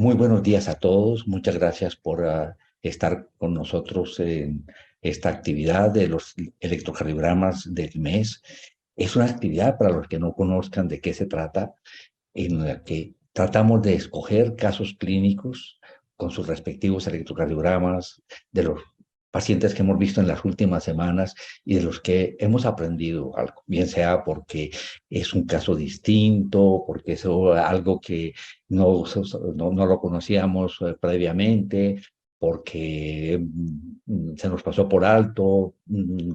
Muy buenos días a todos. Muchas gracias por estar con nosotros en esta actividad de los electrocardiogramas del mes. Es una actividad para los que no conozcan de qué se trata, en la que tratamos de escoger casos clínicos con sus respectivos electrocardiogramas de los pacientes que hemos visto en las últimas semanas y de los que hemos aprendido algo, bien sea porque es un caso distinto, porque es algo que no lo conocíamos previamente, porque se nos pasó por alto,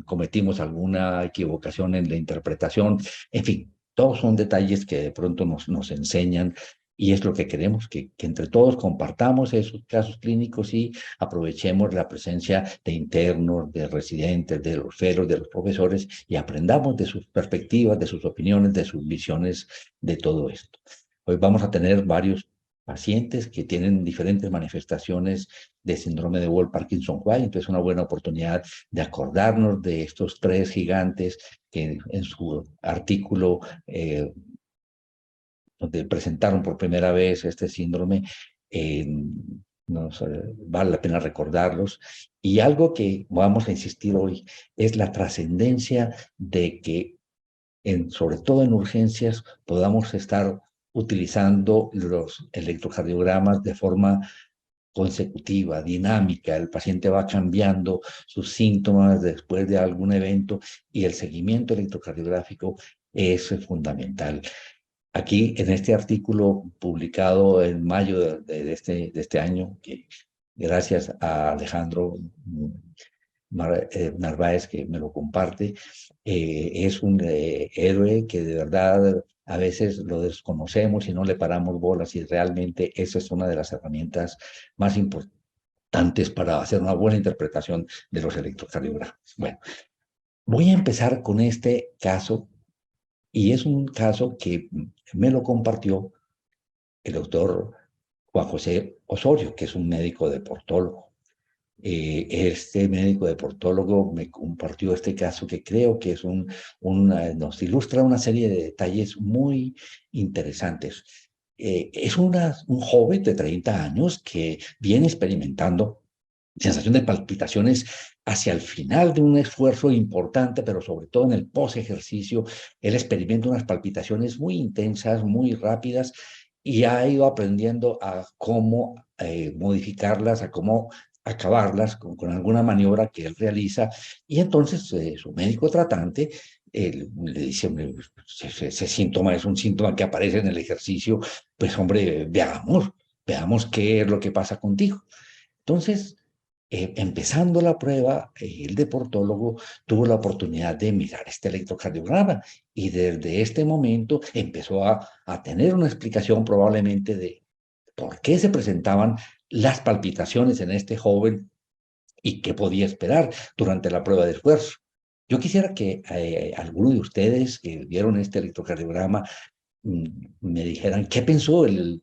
cometimos alguna equivocación en la interpretación, en fin, todos son detalles que de pronto nos enseñan y es lo que queremos, que entre todos compartamos esos casos clínicos y aprovechemos la presencia de internos, de residentes, de los fellows, de los profesores y aprendamos de sus perspectivas, de sus opiniones, de sus visiones de todo esto. Hoy vamos a tener varios pacientes que tienen diferentes manifestaciones de síndrome de Wolff-Parkinson-White, entonces es una buena oportunidad de acordarnos de estos tres gigantes que en su artículo donde presentaron por primera vez este síndrome, vale la pena recordarlos. Y algo que vamos a insistir hoy es la trascendencia de que, sobre todo en urgencias, podamos estar utilizando los electrocardiogramas de forma consecutiva, dinámica. El paciente va cambiando sus síntomas después de algún evento y el seguimiento electrocardiográfico es fundamental. Aquí, en este artículo publicado en mayo de este año, que gracias a Alejandro Narváez, que me lo comparte, es un héroe que de verdad a veces lo desconocemos y no le paramos bolas y realmente esa es una de las herramientas más importantes para hacer una buena interpretación de los electrocardiogramas. Bueno, voy a empezar con este caso y es un caso que me lo compartió el doctor Juan José Osorio, que es un médico deportólogo. Este médico deportólogo me compartió este caso que creo que es nos ilustra una serie de detalles muy interesantes. Es un joven de 30 años que viene experimentando sensación de palpitaciones hacia el final de un esfuerzo importante, pero sobre todo en el post-ejercicio, él experimenta unas palpitaciones muy intensas, muy rápidas, y ha ido aprendiendo a cómo modificarlas, a cómo acabarlas con alguna maniobra que él realiza. Y entonces su médico tratante le dice, hombre, ese síntoma es un síntoma que aparece en el ejercicio, pues hombre, veamos qué es lo que pasa contigo. Entonces, empezando la prueba, el deportólogo tuvo la oportunidad de mirar este electrocardiograma y desde este momento empezó a tener una explicación probablemente de por qué se presentaban las palpitaciones en este joven y qué podía esperar durante la prueba de esfuerzo. Yo quisiera que alguno de ustedes que vieron este electrocardiograma me dijeran qué pensó el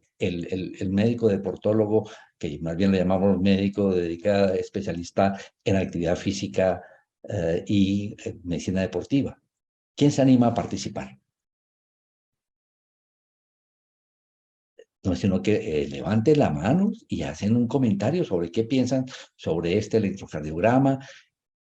médico deportólogo, que más bien le llamamos médico dedicado, especialista en actividad física y medicina deportiva. ¿Quién se anima a participar? No, sino que levanten la mano y hacen un comentario sobre qué piensan sobre este electrocardiograma,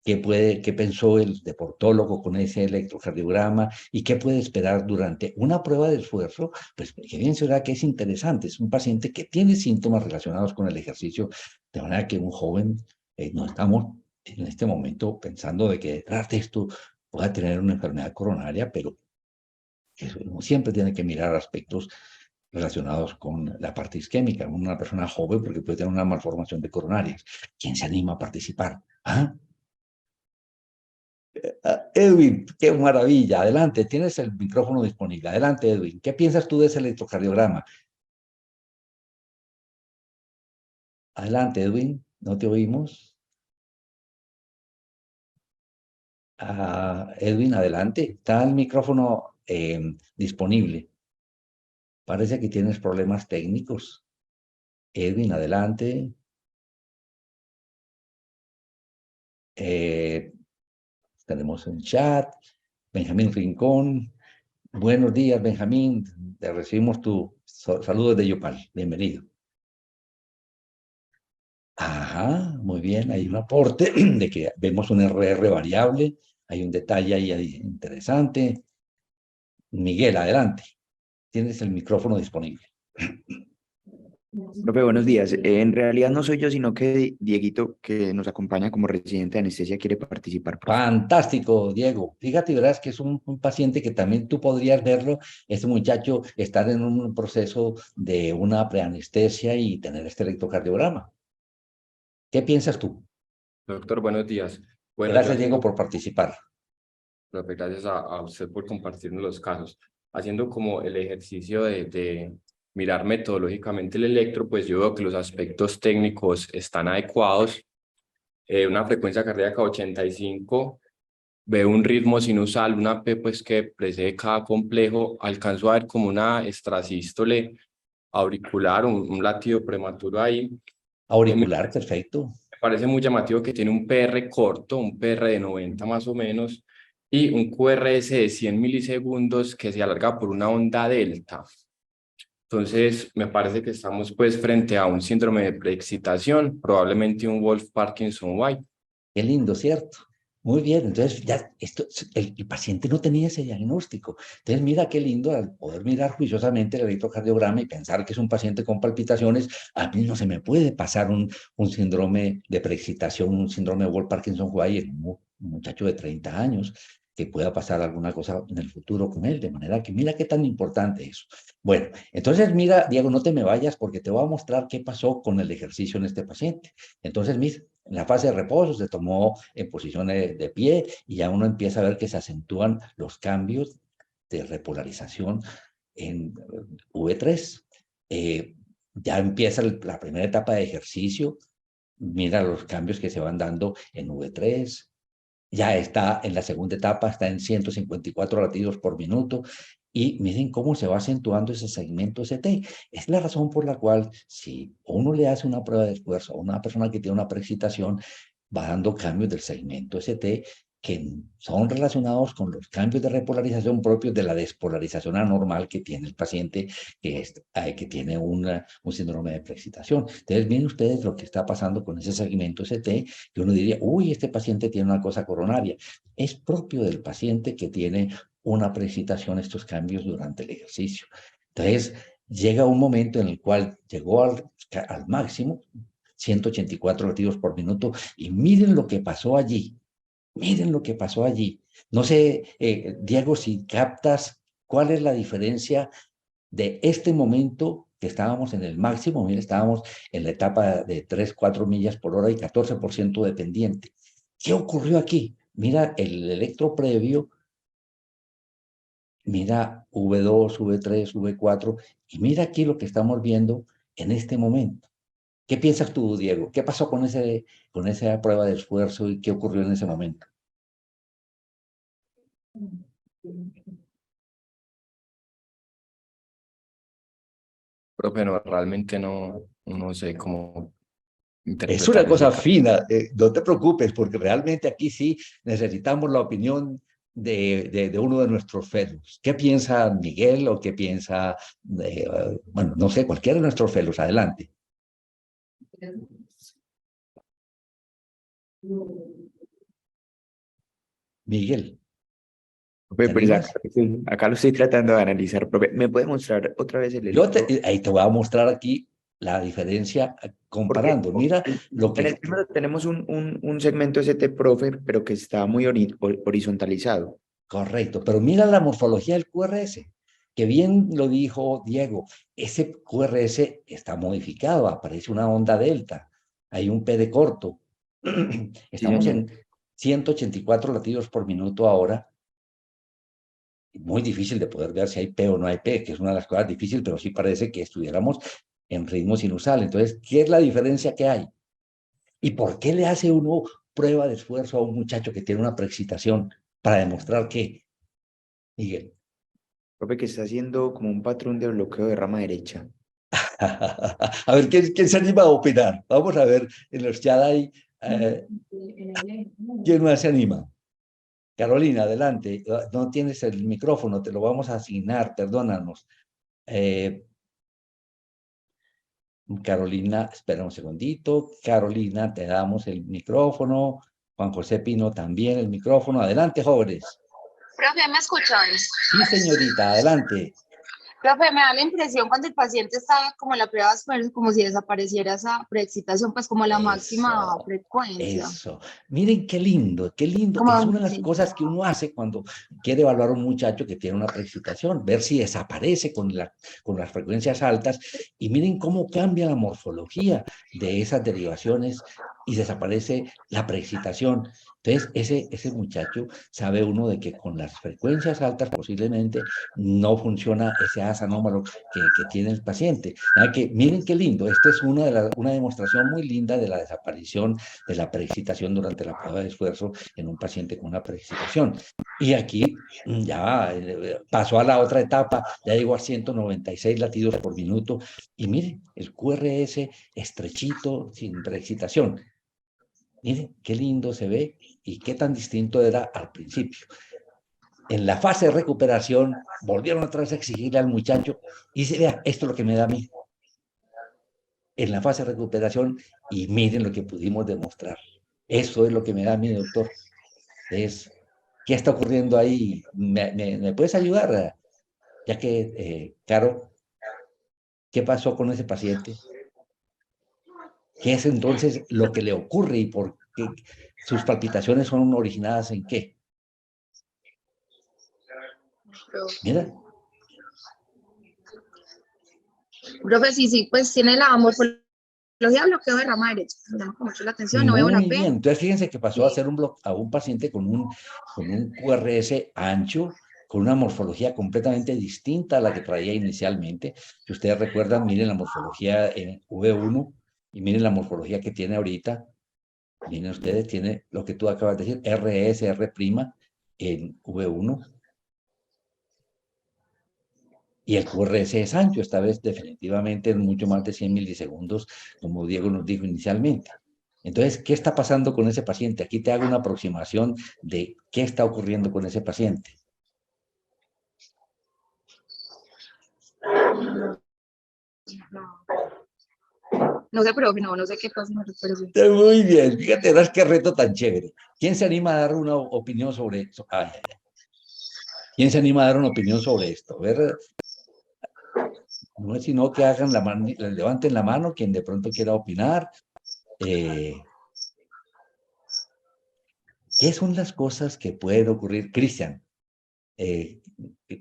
qué pensó el deportólogo con ese electrocardiograma y qué puede esperar durante una prueba de esfuerzo. Pues que bien será que es interesante. Es un paciente que tiene síntomas relacionados con el ejercicio, de manera que un joven, no estamos en este momento pensando de que detrás de esto pueda tener una enfermedad coronaria, pero uno siempre tiene que mirar aspectos relacionados con la parte isquémica. Una persona joven porque puede tener una malformación de coronarias. ¿Quién se anima a participar? ¿Ah? Edwin, qué maravilla. Adelante, tienes el micrófono disponible. Adelante, Edwin. ¿Qué piensas tú de ese electrocardiograma? Adelante, Edwin. No te oímos. Edwin, adelante. Está el micrófono disponible. Parece que tienes problemas técnicos. Edwin, adelante. Eh, Tenemos un chat. Benjamín Rincón. Buenos días, Benjamín. Te recibimos tu saludo de Yopal. Bienvenido. Ajá, muy bien, hay un aporte de que vemos un RR variable, hay un detalle ahí interesante. Miguel, adelante, tienes el micrófono disponible. Profe, buenos días. En realidad no soy yo, sino que Dieguito, que nos acompaña como residente de anestesia, quiere participar, profe. Fantástico, Diego. Fíjate, verás que es un paciente que también tú podrías verlo. Este muchacho estar en un proceso de una preanestesia y tener este electrocardiograma. ¿Qué piensas tú? Doctor, buenos días. Bueno, yo Gracias, Diego, haciendo, por participar. profe, gracias a usted por compartirnos los casos. Haciendo como el ejercicio de mirar metodológicamente el electro, pues yo veo que los aspectos técnicos están adecuados. Una frecuencia cardíaca 85, veo un ritmo sinusal, una P pues que precede cada complejo. Alcanzo a ver como una extrasístole auricular, un latido prematuro ahí. Auricular, perfecto. Me parece muy llamativo que tiene un PR corto, un PR de 90 más o menos, y un QRS de 100 milisegundos que se alarga por una onda delta. Entonces, me parece que estamos pues frente a un síndrome de preexcitación, probablemente un Wolff-Parkinson-White. Qué lindo, ¿cierto? Muy bien, entonces ya el paciente no tenía ese diagnóstico. Entonces mira qué lindo al poder mirar juiciosamente el electrocardiograma y pensar que es un paciente con palpitaciones. A mí no se me puede pasar un síndrome de preexcitación, un síndrome de Wolff-Parkinson-White en un muchacho de 30 años, que pueda pasar alguna cosa en el futuro con él. De manera que mira qué tan importante es eso. Bueno, entonces mira, Diego, no te me vayas porque te voy a mostrar qué pasó con el ejercicio en este paciente. Entonces, mira, en la fase de reposo se tomó en posición de pie y ya uno empieza a ver que se acentúan los cambios de repolarización en V3. Ya empieza la primera etapa de ejercicio, mira los cambios que se van dando en V3, ya está en la segunda etapa, está en 154 latidos por minuto. Y miren cómo se va acentuando ese segmento ST. Es la razón por la cual si uno le hace una prueba de esfuerzo a una persona que tiene una preexcitación, va dando cambios del segmento ST que son relacionados con los cambios de repolarización propios de la despolarización anormal que tiene el paciente que tiene un síndrome de preexcitación. Entonces, miren ustedes lo que está pasando con ese segmento ST, que uno diría, uy, este paciente tiene una cosa coronaria. Es propio del paciente que tiene una preexcitación estos cambios durante el ejercicio. Entonces, llega un momento en el cual llegó al máximo, 184 latidos por minuto, y miren lo que pasó allí. Miren lo que pasó allí. No sé, Diego, si captas cuál es la diferencia de este momento que estábamos en el máximo, mira, estábamos en la etapa de 3, 4 millas por hora y 14% de pendiente. ¿Qué ocurrió aquí? Mira el electro previo, mira V2, V3, V4, y mira aquí lo que estamos viendo en este momento. ¿Qué piensas tú, Diego? ¿Qué pasó con esa prueba de esfuerzo y qué ocurrió en ese momento? Profe, no, realmente no sé cómo Es una interpretar ese cosa caso. fina, no te preocupes, porque realmente aquí sí necesitamos la opinión de uno de nuestros fellows. ¿Qué piensa Miguel o qué piensa, bueno, no sé, cualquiera de nuestros fellows? Adelante. Miguel, Profe, ¿te pues animas? acá lo estoy tratando de analizar, profe. ¿Me puede mostrar otra vez el electro? Ahí te voy a mostrar aquí la diferencia Porque comparando. Mira lo en que, el primero tenemos un segmento ST, profe, pero que está muy horizontalizado. correcto, pero mira la morfología del QRS, que bien lo dijo Diego, ese QRS está modificado, aparece una onda delta, hay un PD corto. Sí, Estamos señor. en 184 latidos por minuto ahora, muy difícil de poder ver si hay P o no hay P, que es una de las cosas difíciles, pero sí parece que estuviéramos en ritmo sinusal. Entonces, ¿qué es la diferencia que hay? ¿Y por qué le hace uno prueba de esfuerzo a un muchacho que tiene una preexcitación para demostrar que, Miguel? Profe, que está haciendo como un patrón de bloqueo de rama derecha. A ver, ¿quién se anima a opinar? Vamos a ver, en los chat hay, ¿quién más se anima? Carolina, adelante. No tienes el micrófono, te lo vamos a asignar, perdónanos. Eh, Carolina, espera un segundito. Carolina, te damos el micrófono. Juan José Pino también el micrófono. Adelante, jóvenes. Profe, ¿me escuchan? Sí, señorita, adelante. Profe, me da la impresión cuando el paciente está como en la prueba, como si desapareciera esa preexcitación, pues como la máxima frecuencia. Eso. Miren qué lindo, qué lindo. Como, Es una de las sí. cosas que uno hace cuando quiere evaluar a un muchacho que tiene una preexcitación, ver si desaparece con las frecuencias altas y miren cómo cambia la morfología de esas derivaciones y desaparece la preexcitación. Entonces, ese muchacho sabe uno de que con las frecuencias altas posiblemente no funciona ese haz anómalo que tiene el paciente. Que, miren qué lindo, esta es una demostración muy linda de la desaparición de la preexcitación durante la prueba de esfuerzo en un paciente con una preexcitación. Y aquí ya pasó a la otra etapa, ya llegó a 196 latidos por minuto y miren, el QRS estrechito, sin preexcitación. Miren qué lindo se ve y qué tan distinto era al principio. En la fase de recuperación, volvieron otra vez a exigirle al muchacho y dice, vea, esto es lo que me da a mí. En la fase de recuperación, y miren lo que pudimos demostrar. Eso es lo que me da a mí, doctor. ¿Qué está ocurriendo ahí? ¿Me puedes ayudar? Ya que, Caro, ¿qué pasó con ese paciente? ¿Qué es entonces lo que le ocurre y por qué sus palpitaciones son originadas en qué? Mira. Profe, sí, pues tiene la morfología bloqueo de rama derecha. Me llama mucho la atención, no veo la Muy P. bien. Entonces, fíjense que pasó a ser a un paciente con un QRS ancho, con una morfología completamente distinta a la que traía inicialmente. Si ustedes recuerdan, miren la morfología en V1 y miren la morfología que tiene ahorita. Miren ustedes, tiene lo que tú acabas de decir, RS, R' en V1. Y el QRS es ancho, esta vez definitivamente en mucho más de 100 milisegundos, como Diego nos dijo inicialmente. Entonces, ¿qué está pasando con ese paciente? Aquí te hago una aproximación de qué está ocurriendo con ese paciente. No sé, profe, no sé qué pasa. Pero sí. Muy bien, fíjate, das qué reto tan chévere. ¿Quién se anima a dar una opinión sobre eso? Ay, ay, ay. ¿Quién se anima a dar una opinión sobre esto? A ver, no es sino que hagan la mano, levanten la mano quien de pronto quiera opinar. ¿Qué son las cosas que pueden ocurrir? Cristian,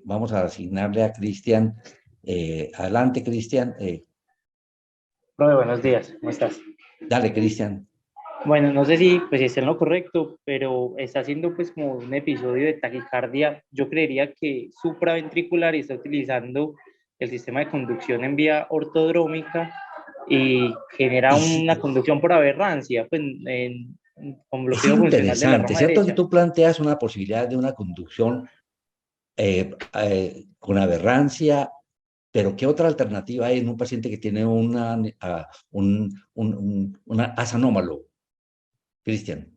vamos a asignarle a Cristian. Adelante, Cristian. Profe, buenos días, ¿cómo estás? Dale, Cristian. Bueno, no sé si pues está en lo correcto, pero está haciendo pues como un episodio de taquicardia. Yo creería que supraventricular y está utilizando el sistema de conducción en vía ortodrómica y genera una conducción por aberrancia, pues con Es bloqueo funcional de la interesante, rama ¿cierto? Que derecha. tú planteas una posibilidad de una conducción con aberrancia, pero ¿qué otra alternativa hay en un paciente que tiene una haz anómalo, Cristian?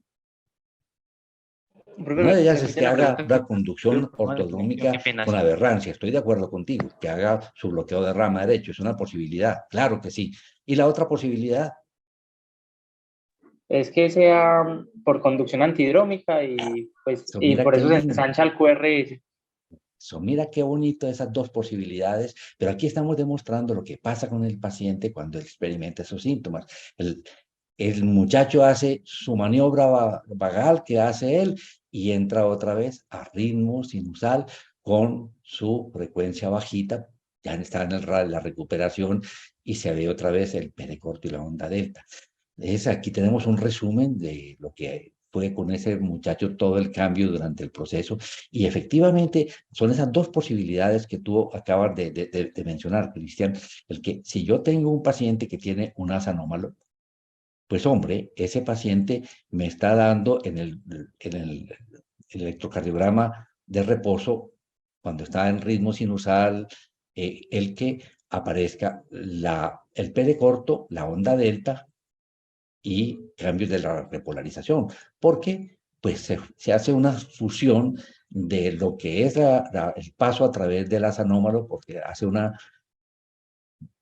Una de ellas es Repite que la haga pregunta. una conducción ortodrómica Qué pena. con aberrancia. Estoy de acuerdo contigo, que haga su bloqueo de rama derecho. Es una posibilidad, claro que sí. ¿Y la otra posibilidad? Es que sea por conducción antidrómica y pues y Mira por qué eso se lindo. ensancha el QRS. Mira qué bonito esas dos posibilidades, pero aquí estamos demostrando lo que pasa con el paciente cuando él experimenta esos síntomas. El muchacho hace su maniobra vagal que hace él y entra otra vez a ritmo sinusal con su frecuencia bajita, ya está en la recuperación y se ve otra vez el pericorto y la onda delta. Aquí tenemos un resumen de lo que fue con ese muchacho todo el cambio durante el proceso y efectivamente son esas dos posibilidades que tú acabas de mencionar, Cristian, el que si yo tengo un paciente que tiene un asa anómalo, pues hombre, ese paciente me está dando en el electrocardiograma de reposo, cuando está en ritmo sinusal, el que aparezca el P de corto, la onda delta y cambios de la repolarización, porque pues se hace una fusión de lo que es el paso a través del asa anómalo, porque hace una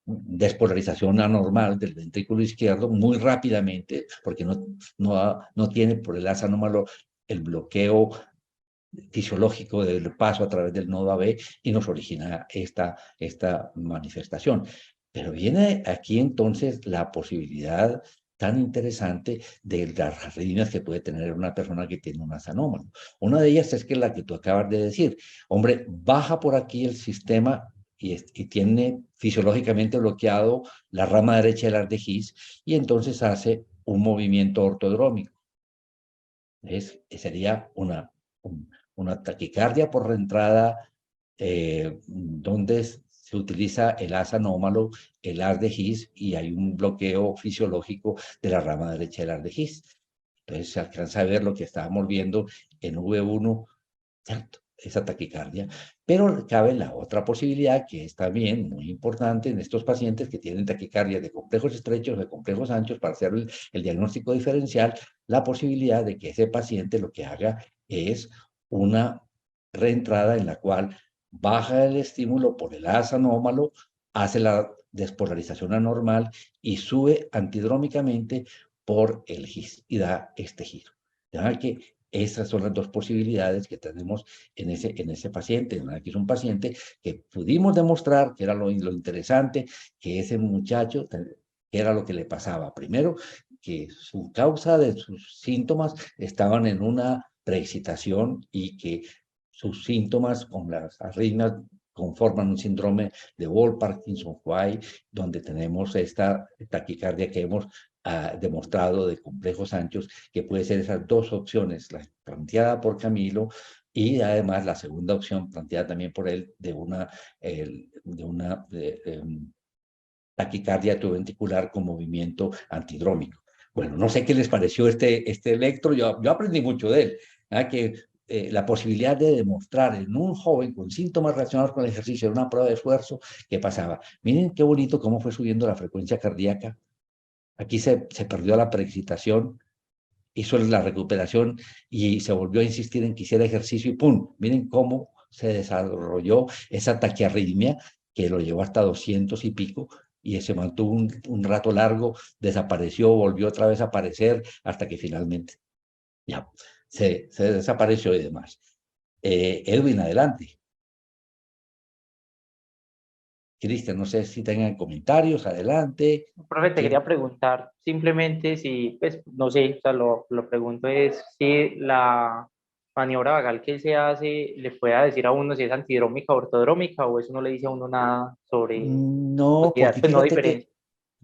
despolarización anormal del ventrículo izquierdo muy rápidamente, porque no tiene por el asa anómalo el bloqueo fisiológico del paso a través del nodo AB y nos origina esta manifestación. Pero viene aquí entonces la posibilidad tan interesante de las arritmias que puede tener una persona que tiene un asa anómalo. Una de ellas es que la que tú acabas de decir, hombre, baja por aquí el sistema y tiene fisiológicamente bloqueado la rama derecha del haz de His y entonces hace un movimiento ortodrómico. Sería una taquicardia por reentrada donde se utiliza el asa anómalo, el haz de His y hay un bloqueo fisiológico de la rama derecha del haz de His. Entonces se alcanza a ver lo que estábamos viendo en V1, ¿cierto? Esa taquicardia. Pero cabe la otra posibilidad que es también muy importante en estos pacientes que tienen taquicardia de complejos estrechos, de complejos anchos, para hacer el diagnóstico diferencial, la posibilidad de que ese paciente lo que haga es una reentrada en la cual baja el estímulo por el asa anómalo, hace la despolarización anormal y sube antidrómicamente por el His y da este giro. De manera que esas son las dos posibilidades que tenemos en ese paciente. Aquí es un paciente que pudimos demostrar que era lo interesante, que ese muchacho, que era lo que le pasaba. Primero, que su causa de sus síntomas estaban en una preexcitación y que sus síntomas con las arritmias conforman un síndrome de Wolff-Parkinson-White, donde tenemos esta taquicardia que hemos demostrado de complejos anchos, que puede ser esas dos opciones, la planteada por Camilo y además la segunda opción planteada también por él de una taquicardia atrioventricular con movimiento antidrómico. Bueno, no sé qué les pareció este electro, yo aprendí mucho de él, que la posibilidad de demostrar en un joven con síntomas relacionados con el ejercicio en una prueba de esfuerzo qué pasaba. Miren qué bonito cómo fue subiendo la frecuencia cardíaca. Aquí se perdió la preexcitación, hizo la recuperación y se volvió a insistir en que hiciera ejercicio y ¡pum! Miren cómo se desarrolló esa taquiarritmia que lo llevó hasta 200 y pico y se mantuvo un rato largo, desapareció, volvió otra vez a aparecer hasta que finalmente ya se desapareció y demás. Edwin, adelante. Cristian, no sé si tengan comentarios, adelante. Profe, te quería preguntar simplemente si, pues, no sé, o sea, lo pregunto es si la maniobra vagal que se hace le pueda decir a uno si es antidrómica o ortodrómica o eso no le dice a uno nada sobre No, pues no diferencia.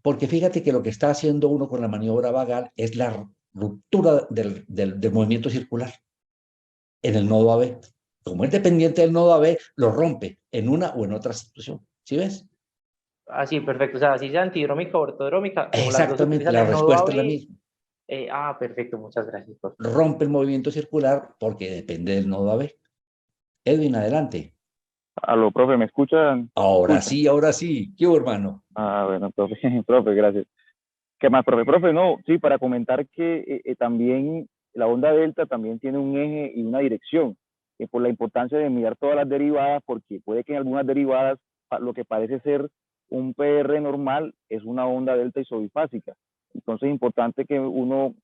porque fíjate que lo que está haciendo uno con la maniobra vagal es la ruptura del movimiento circular en el nodo AB. Como es dependiente del nodo AB, lo rompe en una o en otra situación. ¿Sí ves? Ah, sí, perfecto. O sea, si sea antidrómica o ortodrómica, como las dos Exactamente, utilizan la el nodo respuesta es la AB. misma. Perfecto, muchas gracias, profe. Rompe el movimiento circular porque depende del nodo AB. Edwin, adelante. Aló, profe, ¿me escuchan? Ahora sí, ahora sí. ¿Qué hubo, hermano? Bueno, profe, profe, gracias. ¿Qué más, profe? Profe, no, sí, para comentar que también la onda delta también tiene un eje y una dirección, por la importancia de mirar todas las derivadas, porque puede que en algunas derivadas lo que parece ser un PR normal es una onda delta isobifásica. Entonces es importante que uno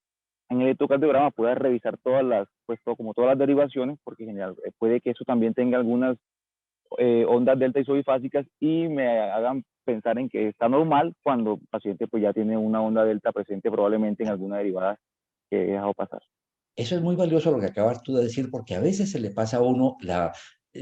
en el electrocardiograma pueda revisar todas las, pues como todas las derivaciones, porque en general puede que eso también tenga algunas ondas delta isobifásicas y me hagan pensar en que está normal cuando el paciente pues ya tiene una onda delta presente probablemente en alguna derivada que he dejado pasar. Eso es muy valioso lo que acabas tú de decir, porque a veces se le pasa a uno,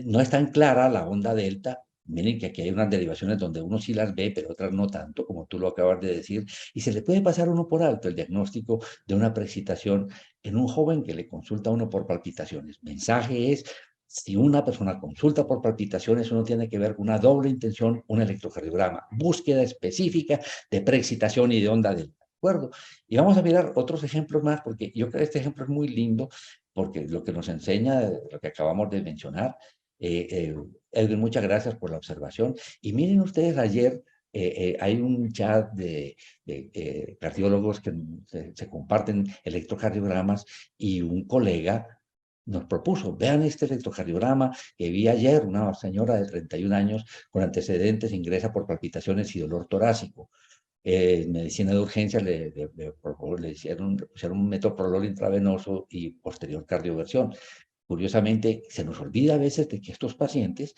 no es tan clara la onda delta. Miren que aquí hay unas derivaciones donde uno sí las ve, pero otras no tanto, como tú lo acabas de decir, y se le puede pasar a uno por alto el diagnóstico de una preexcitación en un joven que le consulta a uno por palpitaciones. Mensaje es, si una persona consulta por palpitaciones, uno tiene que ver con una doble intención, un electrocardiograma, búsqueda específica de preexcitación y de onda delta. ¿De acuerdo? Y vamos a mirar otros ejemplos más, porque yo creo que este ejemplo es muy lindo, porque lo que nos enseña, lo que acabamos de mencionar. Edwin, muchas gracias por la observación. Y miren ustedes, ayer hay un chat de cardiólogos que se comparten electrocardiogramas y un colega nos propuso, vean este electrocardiograma que vi ayer, una señora de 31 años con antecedentes ingresa por palpitaciones y dolor torácico. En medicina de urgencia le pusieron un metoprolol intravenoso y posterior cardioversión. Curiosamente, se nos olvida a veces de que estos pacientes,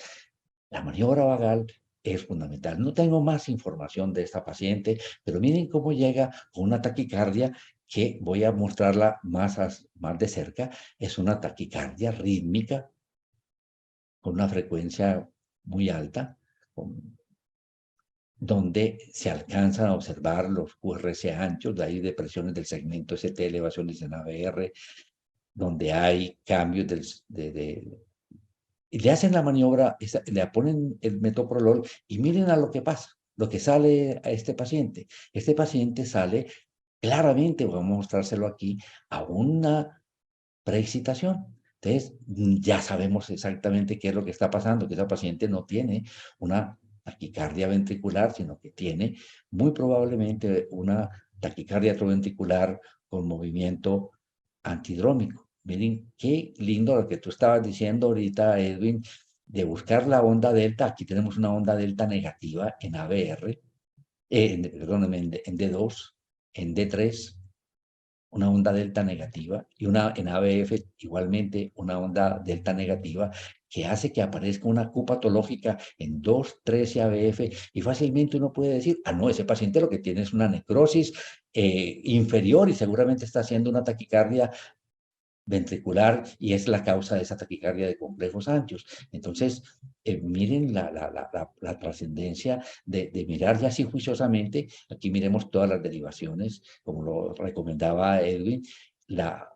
la maniobra vagal es fundamental. No tengo más información de esta paciente, pero miren cómo llega con una taquicardia que voy a mostrarla más de cerca. Es una taquicardia rítmica con una frecuencia muy alta, donde se alcanzan a observar los QRS anchos, de ahí depresiones del segmento ST, elevaciones en ABR, donde hay cambios y le hacen la maniobra, le ponen el metoprolol y miren a lo que pasa, lo que sale a este paciente. Este paciente sale claramente, vamos a mostrárselo aquí, a una preexcitación. Entonces, ya sabemos exactamente qué es lo que está pasando, que esa paciente no tiene una taquicardia ventricular, sino que tiene muy probablemente una taquicardia atrioventricular con movimiento antidrómico. Miren qué lindo lo que tú estabas diciendo ahorita, Edwin, de buscar la onda delta. Aquí tenemos una onda delta negativa en ABR, perdóname, en D2, en D3, una onda delta negativa, y en ABF igualmente una onda delta negativa que hace que aparezca una Q patológica en 2, 13 ABF, y fácilmente uno puede decir, ah, no, ese paciente lo que tiene es una necrosis inferior y seguramente está haciendo una taquicardia ventricular y es la causa de esa taquicardia de complejos anchos. Entonces, miren la trascendencia de mirar ya así juiciosamente. Aquí miremos todas las derivaciones, como lo recomendaba Edwin.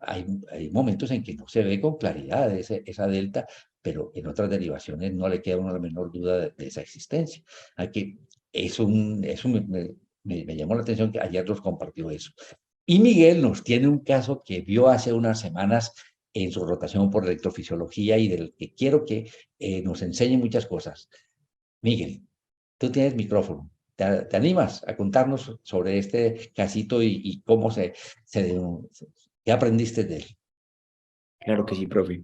Hay momentos en que no se ve con claridad esa delta, pero en otras derivaciones no le queda a uno la menor duda de esa existencia. Aquí me llamó la atención que ayer nos compartió eso. Y Miguel nos tiene un caso que vio hace unas semanas en su rotación por electrofisiología y del que quiero que nos enseñe muchas cosas. Miguel, tú tienes micrófono. ¿Te animas a contarnos sobre este casito y cómo qué aprendiste de él? Claro que sí, profe.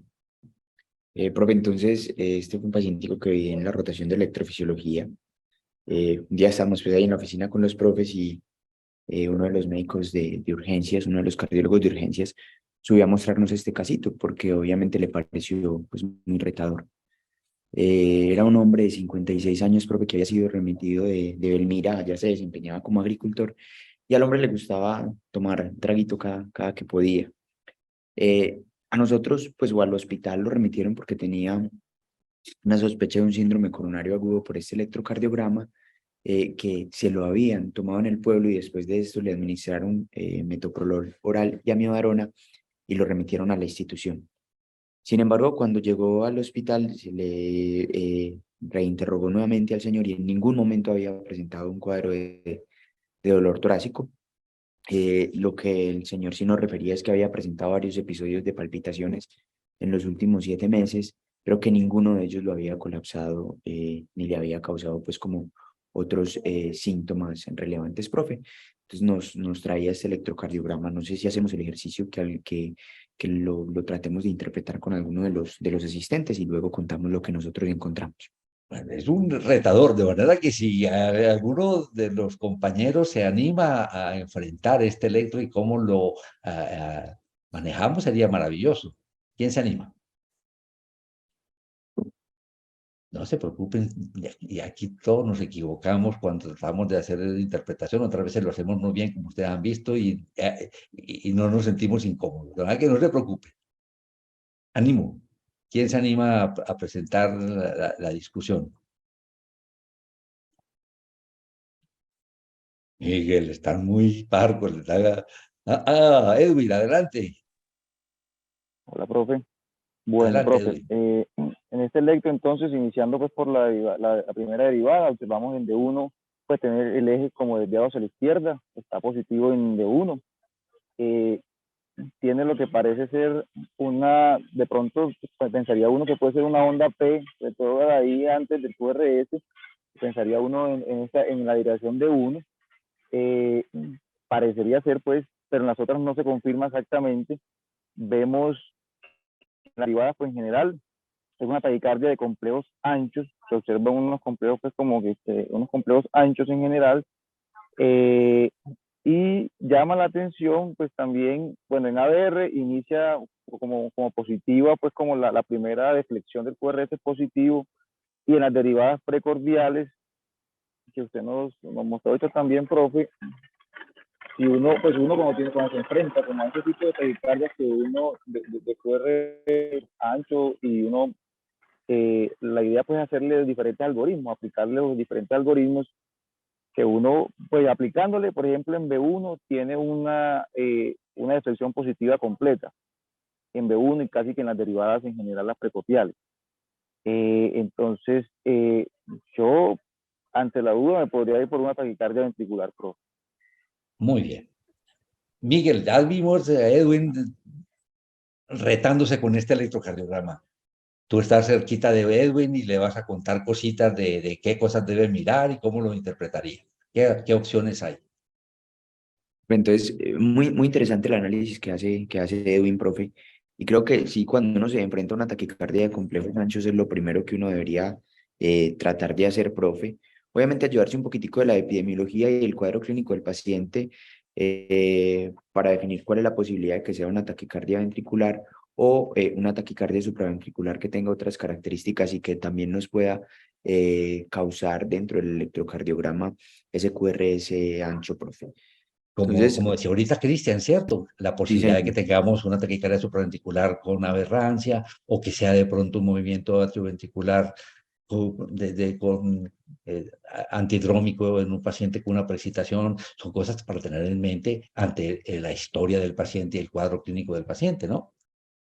Profe, entonces, este fue un paciente que vi en la rotación de electrofisiología. Un día estábamos pues ahí en la oficina con los profes y uno de los médicos de urgencias, uno de los cardiólogos de urgencias, subió a mostrarnos este casito porque obviamente le pareció pues muy retador. Era un hombre de 56 años, profe, que había sido remitido de Belmira, ya se desempeñaba como agricultor y al hombre le gustaba tomar traguito cada que podía. A nosotros, pues, o al hospital lo remitieron porque tenía una sospecha de un síndrome coronario agudo por este electrocardiograma, que se lo habían tomado en el pueblo y después de esto le administraron metoprolol oral y amiodarona y lo remitieron a la institución. Sin embargo, cuando llegó al hospital, se le reinterrogó nuevamente al señor y en ningún momento había presentado un cuadro de dolor torácico. Lo que el señor sí nos refería es que había presentado varios episodios de palpitaciones en los últimos 7 meses, pero que ninguno de ellos lo había colapsado ni le había causado pues como otros síntomas relevantes, profe. Entonces nos traía este electrocardiograma. No sé si hacemos el ejercicio que lo tratemos de interpretar con alguno de los asistentes y luego contamos lo que nosotros encontramos. Bueno, es un retador, de manera que si alguno de los compañeros se anima a enfrentar este electro y cómo lo manejamos, sería maravilloso. ¿Quién se anima? No se preocupen, y aquí todos nos equivocamos cuando tratamos de hacer interpretación, otras veces lo hacemos muy bien, como ustedes han visto, y no nos sentimos incómodos. La verdad que no se preocupen. Ánimo. ¿Quién se anima a presentar la discusión? Miguel, están muy parcos. Edwin, adelante. Hola, profe. Bueno, Adelante, profe, Edwin. en este electro entonces, iniciando pues por la primera derivada, observamos en D1, pues tener el eje como desviado hacia la izquierda, está positivo en D1. Tiene lo que parece ser de pronto pues, pensaría uno que puede ser una onda P, de todo ahí antes del QRS, pensaría uno en la dirección D1. Parecería ser pues, pero en las otras no se confirma exactamente. Vemos derivadas, pues en general, es una taquicardia de complejos anchos, se observan unos complejos, pues como que unos complejos anchos en general, y llama la atención, pues también, bueno, en ABR inicia como positiva, pues como la primera deflexión del QRS positivo, y en las derivadas precordiales, que usted nos mostró esto también, profe, y uno cuando se enfrenta con ese tipo de taquicardias que uno de QR ancho y uno, la idea pues es hacerle diferentes algoritmos, aplicarle los diferentes algoritmos que uno, pues aplicándole, por ejemplo, en B1 tiene una deflexión positiva completa, en B1 y casi que en las derivadas en general las precopiales. Entonces, yo ante la duda me podría ir por una taquicardia ventricular, profe. Muy bien. Miguel, ya vimos a Edwin retándose con este electrocardiograma. Tú estás cerquita de Edwin y le vas a contar cositas de qué cosas debe mirar y cómo lo interpretaría. ¿Qué opciones hay? Entonces, muy interesante el análisis que hace Edwin, profe. Y creo que sí, cuando uno se enfrenta a una taquicardia de complejos anchos es lo primero que uno debería tratar de hacer, profe. Obviamente ayudarse un poquitico de la epidemiología y el cuadro clínico del paciente para definir cuál es la posibilidad de que sea una taquicardia ventricular o una taquicardia supraventricular que tenga otras características y que también nos pueda causar dentro del electrocardiograma ese QRS ancho, profe. Entonces, Como decía ahorita Cristian, ¿cierto? La posibilidad de que tengamos una taquicardia supraventricular con aberrancia o que sea de pronto un movimiento atrioventricular antidrómico en un paciente con una precipitación, son cosas para tener en mente ante la historia del paciente y el cuadro clínico del paciente, ¿no?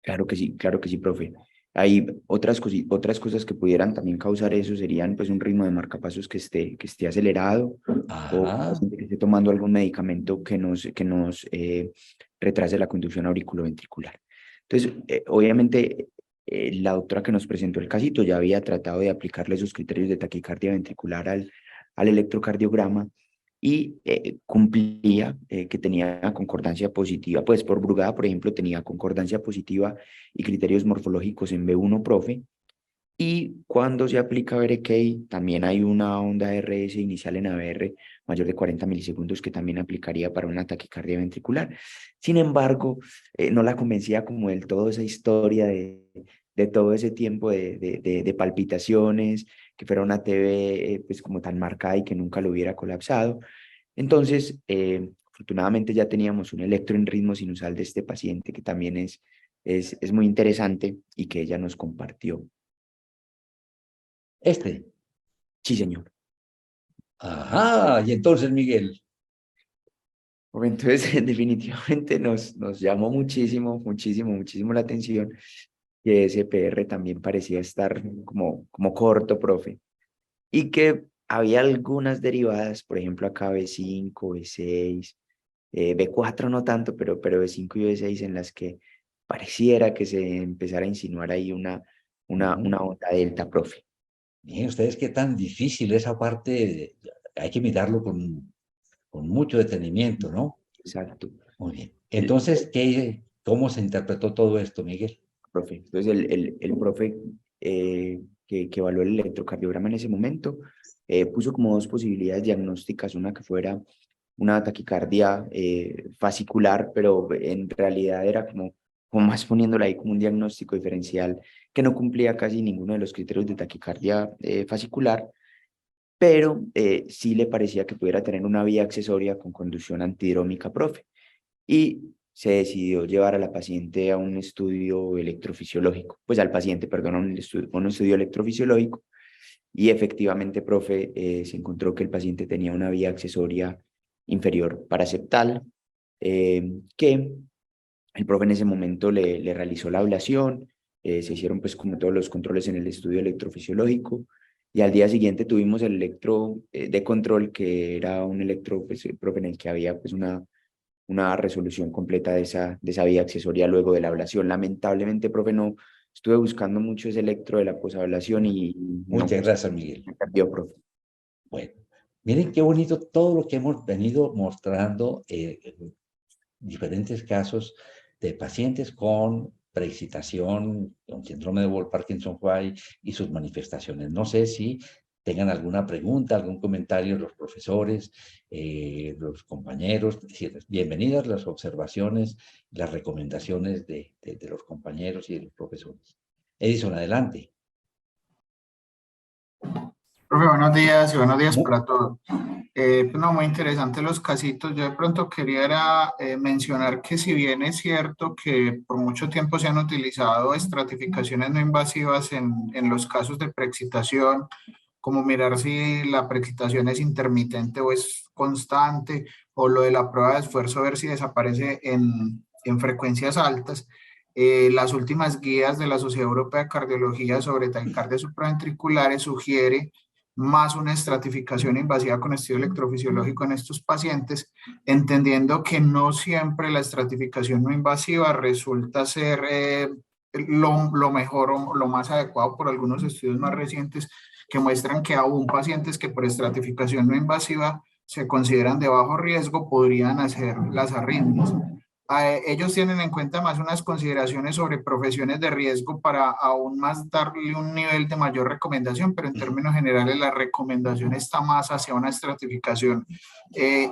claro que sí, profe. Hay otras cosas que pudieran también causar eso, serían pues un ritmo de marcapasos que esté acelerado o un Ajá. paciente que esté tomando algún medicamento que nos retrase la conducción auriculoventricular. Entonces, obviamente, la doctora que nos presentó el casito ya había tratado de aplicarle esos criterios de taquicardia ventricular al electrocardiograma y cumplía que tenía concordancia positiva, pues por Brugada, por ejemplo, tenía concordancia positiva y criterios morfológicos en B1, profe, y cuando se aplica Berekei, también hay una onda RS inicial en ABR mayor de 40 milisegundos que también aplicaría para una taquicardia ventricular. Sin embargo, no la convencía como del todo esa historia de todo ese tiempo de palpitaciones, que fuera una TV pues como tan marcada y que nunca lo hubiera colapsado. Entonces, afortunadamente ya teníamos un electro en ritmo sinusal de este paciente que también es muy interesante y que ella nos compartió. Este. Sí, señor. Ajá. Y entonces, Miguel. Entonces, definitivamente nos llamó muchísimo la atención que ese PR también parecía estar como corto, profe. Y que había algunas derivadas, por ejemplo, acá B5, B6, B4 no tanto, pero B5 y B6 en las que pareciera que se empezara a insinuar ahí una onda delta, profe. Miren ustedes qué tan difícil esa parte, hay que mirarlo con mucho detenimiento, ¿no? Exacto. Muy bien. Entonces, ¿cómo se interpretó todo esto, Miguel? Profe. Entonces, el profe que evaluó el electrocardiograma en ese momento puso como dos posibilidades diagnósticas, una que fuera una taquicardia fascicular, pero en realidad era como más poniéndola ahí como un diagnóstico diferencial que no cumplía casi ninguno de los criterios de taquicardia fascicular, pero sí le parecía que pudiera tener una vía accesoria con conducción antidrómica, profe. Y se decidió llevar a la paciente a un estudio electrofisiológico, pues al paciente, perdón, a un estudio electrofisiológico, y efectivamente, profe, se encontró que el paciente tenía una vía accesoria inferior paraseptal, que el profe en ese momento le realizó la ablación, se hicieron pues como todos los controles en el estudio electrofisiológico, y al día siguiente tuvimos el electro de control, que era un electro, pues, profe, en el que había pues una resolución completa de esa vía accesoria luego de la ablación. Lamentablemente, profe, no estuve buscando mucho ese electro de la posablación y no Muchas gracias, Miguel. me perdió, profe. Bueno, miren qué bonito todo lo que hemos venido mostrando en diferentes casos de pacientes con preexcitación con síndrome de Wolff-Parkinson-White y sus manifestaciones. No sé si tengan alguna pregunta, algún comentario los profesores, los compañeros. Bienvenidas las observaciones, las recomendaciones de los compañeros y de los profesores. Edison, adelante. Profe, buenos días y buenos días para todos. No, muy interesantes los casitos. Yo de pronto quería mencionar que si bien es cierto que por mucho tiempo se han utilizado estratificaciones no invasivas en los casos de preexcitación, como mirar si la preexcitación es intermitente o es constante, o lo de la prueba de esfuerzo, ver si desaparece en frecuencias altas. Las últimas guías de la Sociedad Europea de Cardiología sobre taquicardias supraventriculares sugiere más una estratificación invasiva con estudio electrofisiológico en estos pacientes, entendiendo que no siempre la estratificación no invasiva resulta ser lo mejor o lo más adecuado por algunos estudios más recientes que muestran que aún pacientes que por estratificación no invasiva se consideran de bajo riesgo podrían hacer las arritmias. Ellos tienen en cuenta más unas consideraciones sobre profesiones de riesgo para aún más darle un nivel de mayor recomendación, pero en términos generales la recomendación está más hacia una estratificación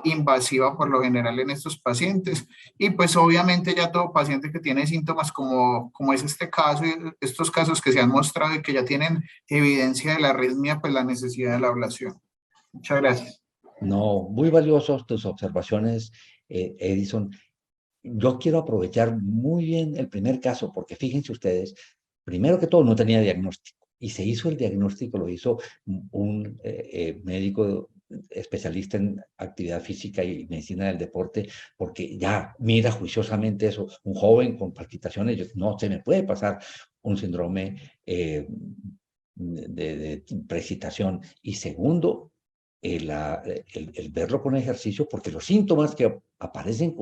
invasiva por lo general en estos pacientes. Y pues obviamente ya todo paciente que tiene síntomas como es este caso y estos casos que se han mostrado y que ya tienen evidencia de la arritmia, pues la necesidad de la ablación. Muchas gracias. No, muy valiosos tus observaciones, Edison. Yo quiero aprovechar muy bien el primer caso, porque fíjense ustedes, primero que todo no tenía diagnóstico, y se hizo el diagnóstico, lo hizo un médico especialista en actividad física y medicina del deporte, porque ya mira juiciosamente eso, un joven con palpitaciones, no se me puede pasar un síndrome de preexcitación. Y segundo, el verlo con ejercicio, porque los síntomas que aparecen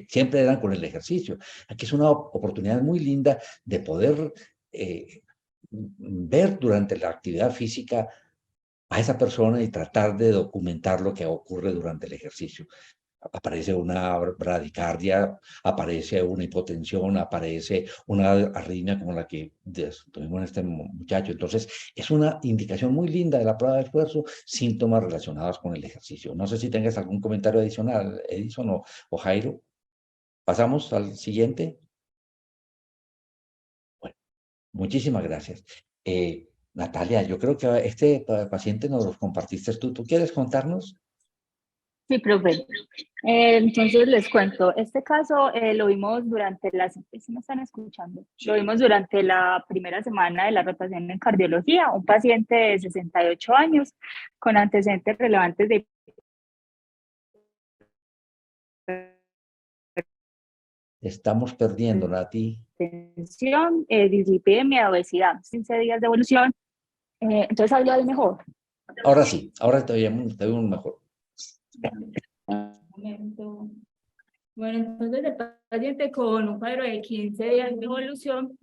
siempre eran con el ejercicio. Aquí es una oportunidad muy linda de poder ver durante la actividad física a esa persona y tratar de documentar lo que ocurre durante el ejercicio. Aparece una bradicardia, aparece una hipotensión, aparece una arritmia como la que tuvimos en este muchacho. Entonces, es una indicación muy linda de la prueba de esfuerzo, síntomas relacionados con el ejercicio. No sé si tengas algún comentario adicional, Edison o Jairo. ¿Pasamos al siguiente? Bueno, muchísimas gracias. Natalia, yo creo que este paciente nos lo compartiste tú. ¿Tú quieres contarnos? Sí, profe. Entonces les cuento, este caso lo vimos durante ¿sí me están escuchando? Lo vimos durante la primera semana de la rotación en cardiología, un paciente de 68 años con antecedentes relevantes de Estamos perdiendo, Nati. tensión, dislipidemia, obesidad, 15 días de evolución. Entonces habla de mejor. Ahora sí, ahora te oímos mejor. Bueno, entonces el paciente con un cuadro de 15 días de evolución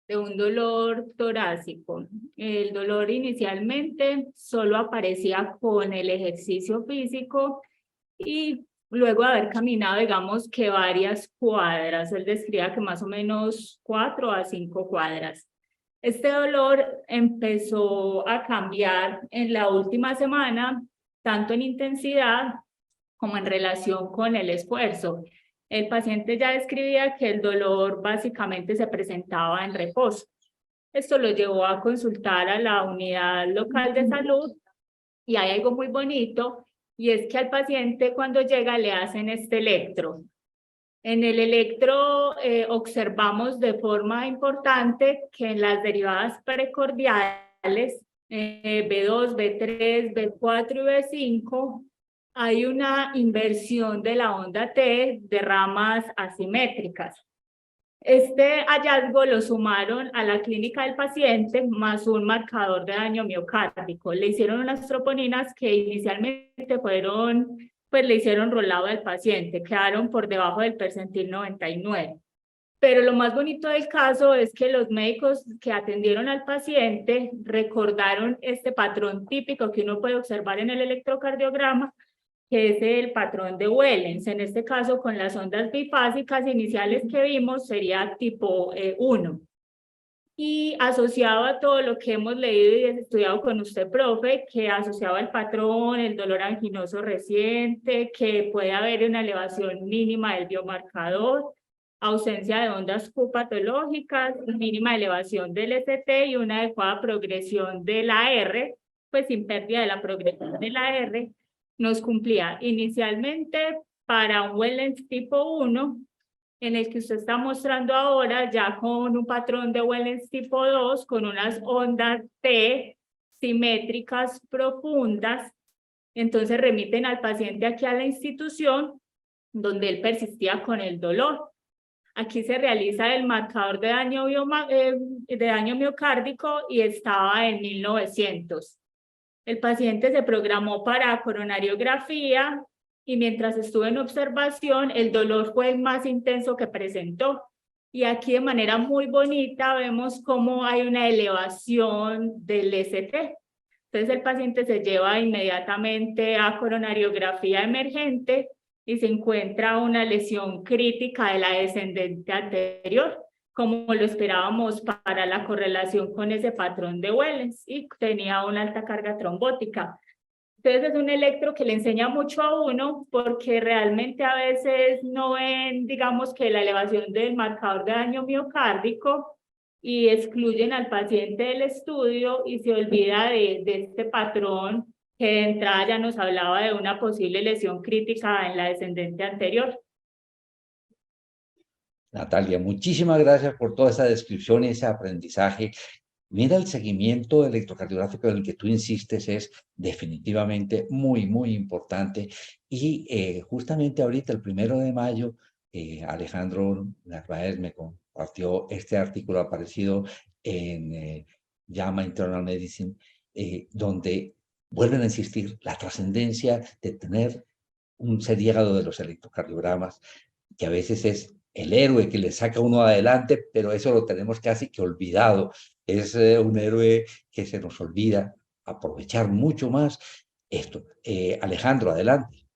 de un dolor torácico. El dolor inicialmente solo aparecía con el ejercicio físico y luego de haber caminado, digamos que varias cuadras. Él describía que más o menos 4 a 5 cuadras. Este dolor empezó a cambiar en la última semana, tanto en intensidad como en relación con el esfuerzo. El paciente ya describía que el dolor básicamente se presentaba en reposo. Esto lo llevó a consultar a la unidad local de salud y hay algo muy bonito y es que al paciente cuando llega le hacen este electro. En el electro observamos de forma importante que en las derivadas precordiales B2, B3, B4 y B5 hay una inversión de la onda T de ramas asimétricas. Este hallazgo lo sumaron a la clínica del paciente más un marcador de daño miocárdico. Le hicieron unas troponinas que inicialmente le hicieron rolado al paciente, quedaron por debajo del percentil 99. Pero lo más bonito del caso es que los médicos que atendieron al paciente recordaron este patrón típico que uno puede observar en el electrocardiograma, que es el patrón de Wellens. En este caso, con las ondas bifásicas iniciales que vimos, sería tipo 1. Y asociado a todo lo que hemos leído y estudiado con usted, profe, que asociado al patrón, el dolor anginoso reciente, que puede haber una elevación mínima del biomarcador, ausencia de ondas Q patológicas, mínima elevación del ST y una adecuada progresión de la R, pues sin pérdida de la progresión de la R, nos cumplía inicialmente para un Wellens tipo 1, en el que usted está mostrando ahora ya con un patrón de Wellens tipo 2, con unas ondas T simétricas profundas. Entonces remiten al paciente aquí a la institución donde él persistía con el dolor. Aquí se realiza el marcador de daño miocárdico y estaba en 1900. El paciente se programó para coronariografía y mientras estuve en observación, el dolor fue el más intenso que presentó. Y aquí de manera muy bonita vemos cómo hay una elevación del ST. Entonces el paciente se lleva inmediatamente a coronariografía emergente y se encuentra una lesión crítica de la descendente anterior, como lo esperábamos para la correlación con ese patrón de Wellens, y tenía una alta carga trombótica. Entonces es un electro que le enseña mucho a uno porque realmente a veces no ven, digamos, que la elevación del marcador de daño miocárdico y excluyen al paciente del estudio y se olvida de este patrón que de entrada ya nos hablaba de una posible lesión crítica en la descendente anterior. Natalia, muchísimas gracias por toda esa descripción y ese aprendizaje. Mira, el seguimiento electrocardiográfico en el que tú insistes es definitivamente muy, muy importante. Y justamente ahorita, el 1 de mayo, Alejandro Narváez me compartió este artículo aparecido en JAMA Internal Medicine, donde vuelven a insistir la trascendencia de tener un seriado de los electrocardiogramas, que a veces es el héroe que le saca uno adelante, pero eso lo tenemos casi que olvidado. Es un héroe que se nos olvida aprovechar mucho más esto. Alejandro, adelante.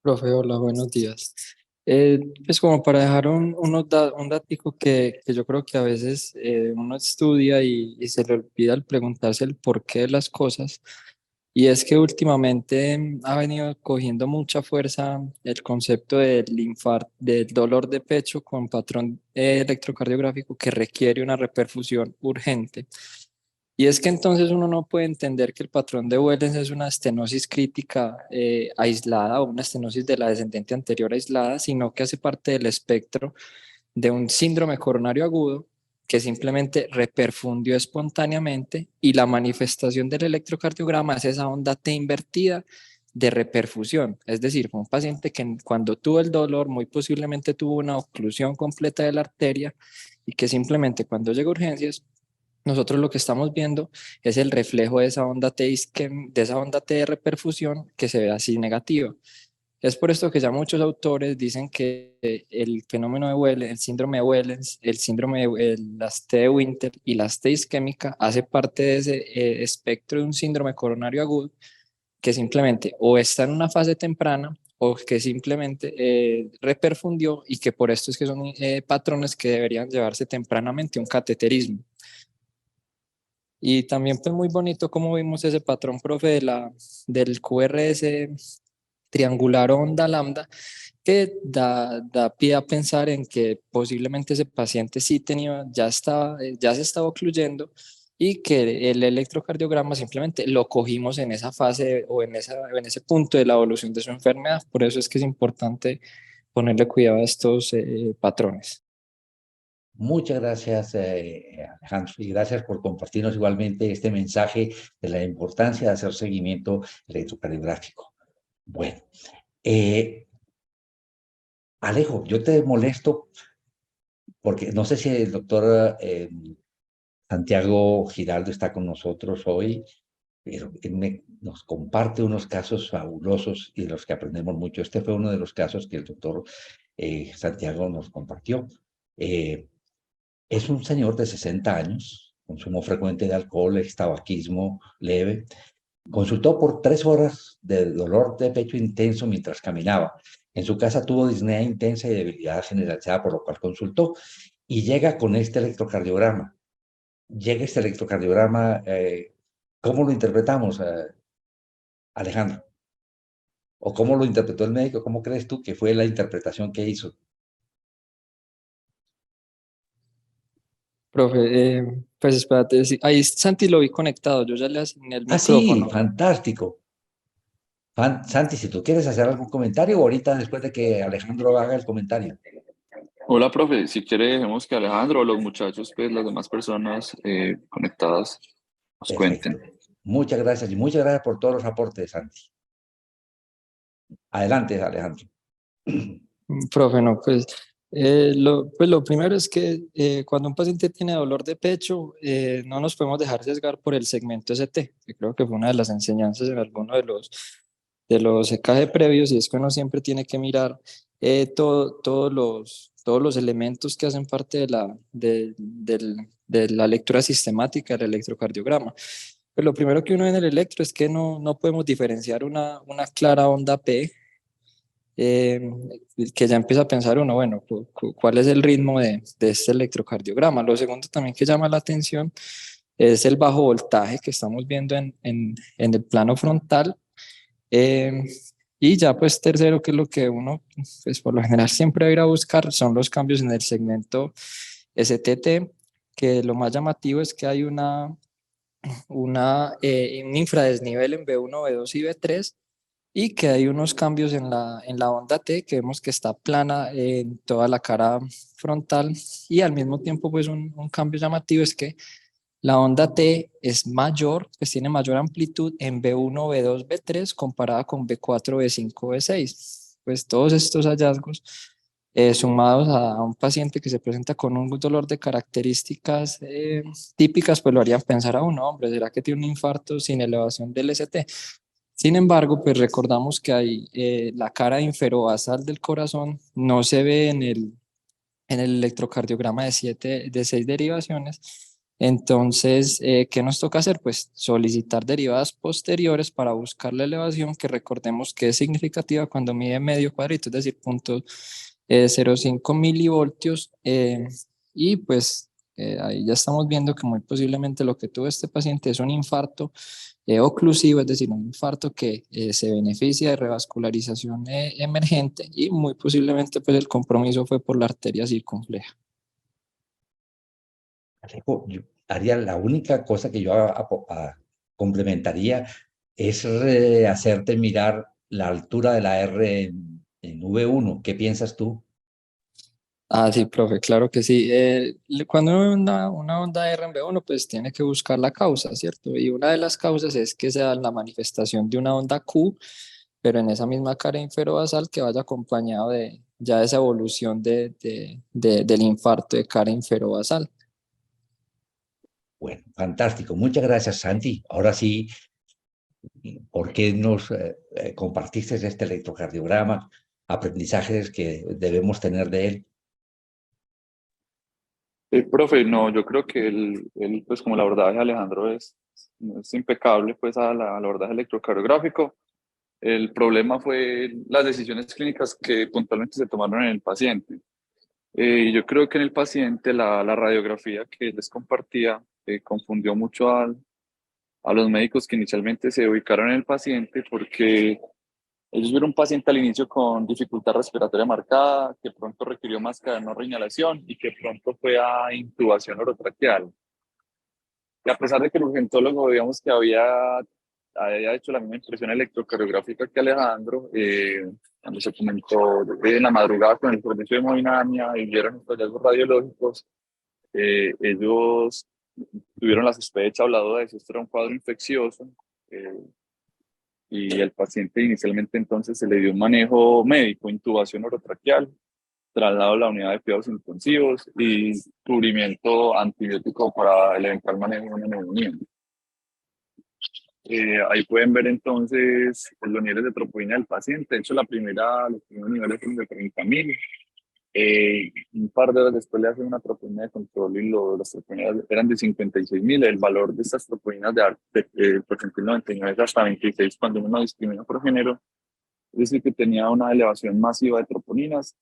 Profe, hola, buenos días. Pues como para dejar un datico que yo creo que a veces uno estudia y se le olvida al preguntarse el porqué de las cosas, y es que últimamente ha venido cogiendo mucha fuerza el concepto del dolor de pecho con patrón electrocardiográfico que requiere una reperfusión urgente. Y es que entonces uno no puede entender que el patrón de Wellens es una estenosis crítica aislada o una estenosis de la descendente anterior aislada, sino que hace parte del espectro de un síndrome coronario agudo que simplemente reperfundió espontáneamente, y la manifestación del electrocardiograma es esa onda T invertida de reperfusión. Es decir, un paciente que cuando tuvo el dolor muy posiblemente tuvo una oclusión completa de la arteria y que simplemente cuando llega a urgencias, nosotros lo que estamos viendo es el reflejo de esa onda T, de esa onda T de reperfusión que se ve así negativa. Es por esto que ya muchos autores dicen que el fenómeno de Wellens, el síndrome de Wellens, el síndrome de las T de Winter y las T isquémica hace parte de ese espectro de un síndrome coronario agudo que simplemente o está en una fase temprana o que simplemente reperfundió, y que por esto es que son patrones que deberían llevarse tempranamente a un cateterismo. Y también pues muy bonito como vimos ese patrón, profe, del QRS triangular onda lambda, que da pie a pensar en que posiblemente ese paciente sí tenía, ya se estaba ocluyendo, y que el electrocardiograma simplemente lo cogimos en esa fase o en ese punto de la evolución de su enfermedad. Por eso es que es importante ponerle cuidado a estos patrones. Muchas gracias, Alejandro, y gracias por compartirnos igualmente este mensaje de la importancia de hacer seguimiento electrocardiográfico. Bueno, Alejo, yo te molesto porque no sé si el doctor Santiago Giraldo está con nosotros hoy, pero él nos comparte unos casos fabulosos y de los que aprendemos mucho. Este fue uno de los casos que el doctor Santiago nos compartió. Es un señor de 60 años, consumo frecuente de alcohol, tabaquismo leve, Consultó por 3 horas de dolor de pecho intenso mientras caminaba. En su casa tuvo disnea intensa y debilidad generalizada, por lo cual consultó. Y llega con este electrocardiograma. Llega este electrocardiograma, ¿cómo lo interpretamos, Alejandro? ¿O cómo lo interpretó el médico? ¿Cómo crees tú que fue la interpretación que hizo? Profe, pues espérate, sí, ahí Santi lo vi conectado, yo ya le asigné el Ah, sí, micrófono. fantástico. Santi, si tú quieres hacer algún comentario, ahorita después de que Alejandro haga el comentario. Hola, profe. Si quiere, dejemos que Alejandro o los muchachos, pues las demás personas conectadas nos Perfecto. cuenten. Muchas gracias y muchas gracias por todos los aportes, Santi. Adelante, Alejandro. Profe, no, pues lo primero es que cuando un paciente tiene dolor de pecho, no nos podemos dejar sesgar por el segmento ST, que creo que fue una de las enseñanzas en alguno de los EKG previos, y es que uno siempre tiene que mirar todos los elementos que hacen parte de la lectura sistemática del electrocardiograma. Pues lo primero que uno ve en el electro es que no podemos diferenciar una clara onda P, eh, que ya empieza a pensar uno, bueno, ¿cuál es el ritmo de este electrocardiograma? Lo segundo también que llama la atención es el bajo voltaje que estamos viendo en el plano frontal. eh, y ya pues tercero, que es lo que uno, pues por lo general siempre va a ir a buscar, son los cambios en el segmento STT, que lo más llamativo es que hay un infradesnivel en B1, B2 y B3, y que hay unos cambios en la onda T, que vemos que está plana en toda la cara frontal, y al mismo tiempo pues un cambio llamativo es que la onda T es mayor, pues tiene mayor amplitud en B1, B2, B3 comparada con B4, B5, B6. Pues todos estos hallazgos sumados a un paciente que se presenta con un dolor de características típicas, pues lo harían pensar a uno, hombre, ¿será que tiene un infarto sin elevación del ST? Sin embargo, pues recordamos que hay la cara inferobasal del corazón no se ve en el electrocardiograma de 6 derivaciones. Entonces, ¿qué nos toca hacer? Pues solicitar derivadas posteriores para buscar la elevación, que recordemos que es significativa cuando mide medio cuadrito, es decir, 0,05 milivoltios. Y pues ahí ya estamos viendo que muy posiblemente lo que tuvo este paciente es un infarto oclusivo, es decir, un infarto que se beneficia de revascularización emergente, y muy posiblemente pues el compromiso fue por la arteria circunfleja. Alejo, yo haría la única cosa que yo complementaría es hacerte mirar la altura de la R en V1. ¿Qué piensas tú? Ah, sí, profe, claro que sí. Cuando uno ve una onda R en B1, pues tiene que buscar la causa, ¿cierto? Y una de las causas es que sea la manifestación de una onda Q, pero en esa misma cara inferobasal, que vaya acompañado de ya esa evolución del infarto de cara inferobasal. Bueno, fantástico. Muchas gracias, Santi. Ahora sí, ¿por qué nos compartiste este electrocardiograma? Aprendizajes que debemos tener de él. Profe, no, yo creo que pues como el abordaje de Alejandro es impecable, pues al abordaje electrocardiográfico. El problema fue las decisiones clínicas que puntualmente se tomaron en el paciente. Y yo creo que en el paciente la radiografía que les compartía confundió mucho a los médicos que inicialmente se ubicaron en el paciente, porque ellos vieron un paciente al inicio con dificultad respiratoria marcada, que pronto requirió máscara de no reinhalación y que pronto fue a intubación orotraqueal. Y a pesar de que el urgentólogo, digamos que había hecho la misma impresión electrocardiográfica que Alejandro, cuando se comentó en la madrugada con el servicio de hemodinamia y vieron estos hallazgos radiológicos, ellos tuvieron la sospecha o la duda de si esto era un cuadro infeccioso, y el paciente inicialmente entonces se le dio un manejo médico, intubación orotraqueal, traslado a la unidad de cuidados intensivos y cubrimiento antibiótico para el eventual manejo de una neumonía. Ahí pueden ver entonces los niveles de troponina del paciente. De hecho, los primeros niveles fueron de 30.000. Un par de horas después le hacen una troponina de control y las troponinas eran de 56.000. El valor de estas troponinas de porcentil 99 es hasta 26 cuando uno no discrimina por género. Es decir, que tenía una elevación masiva de troponinas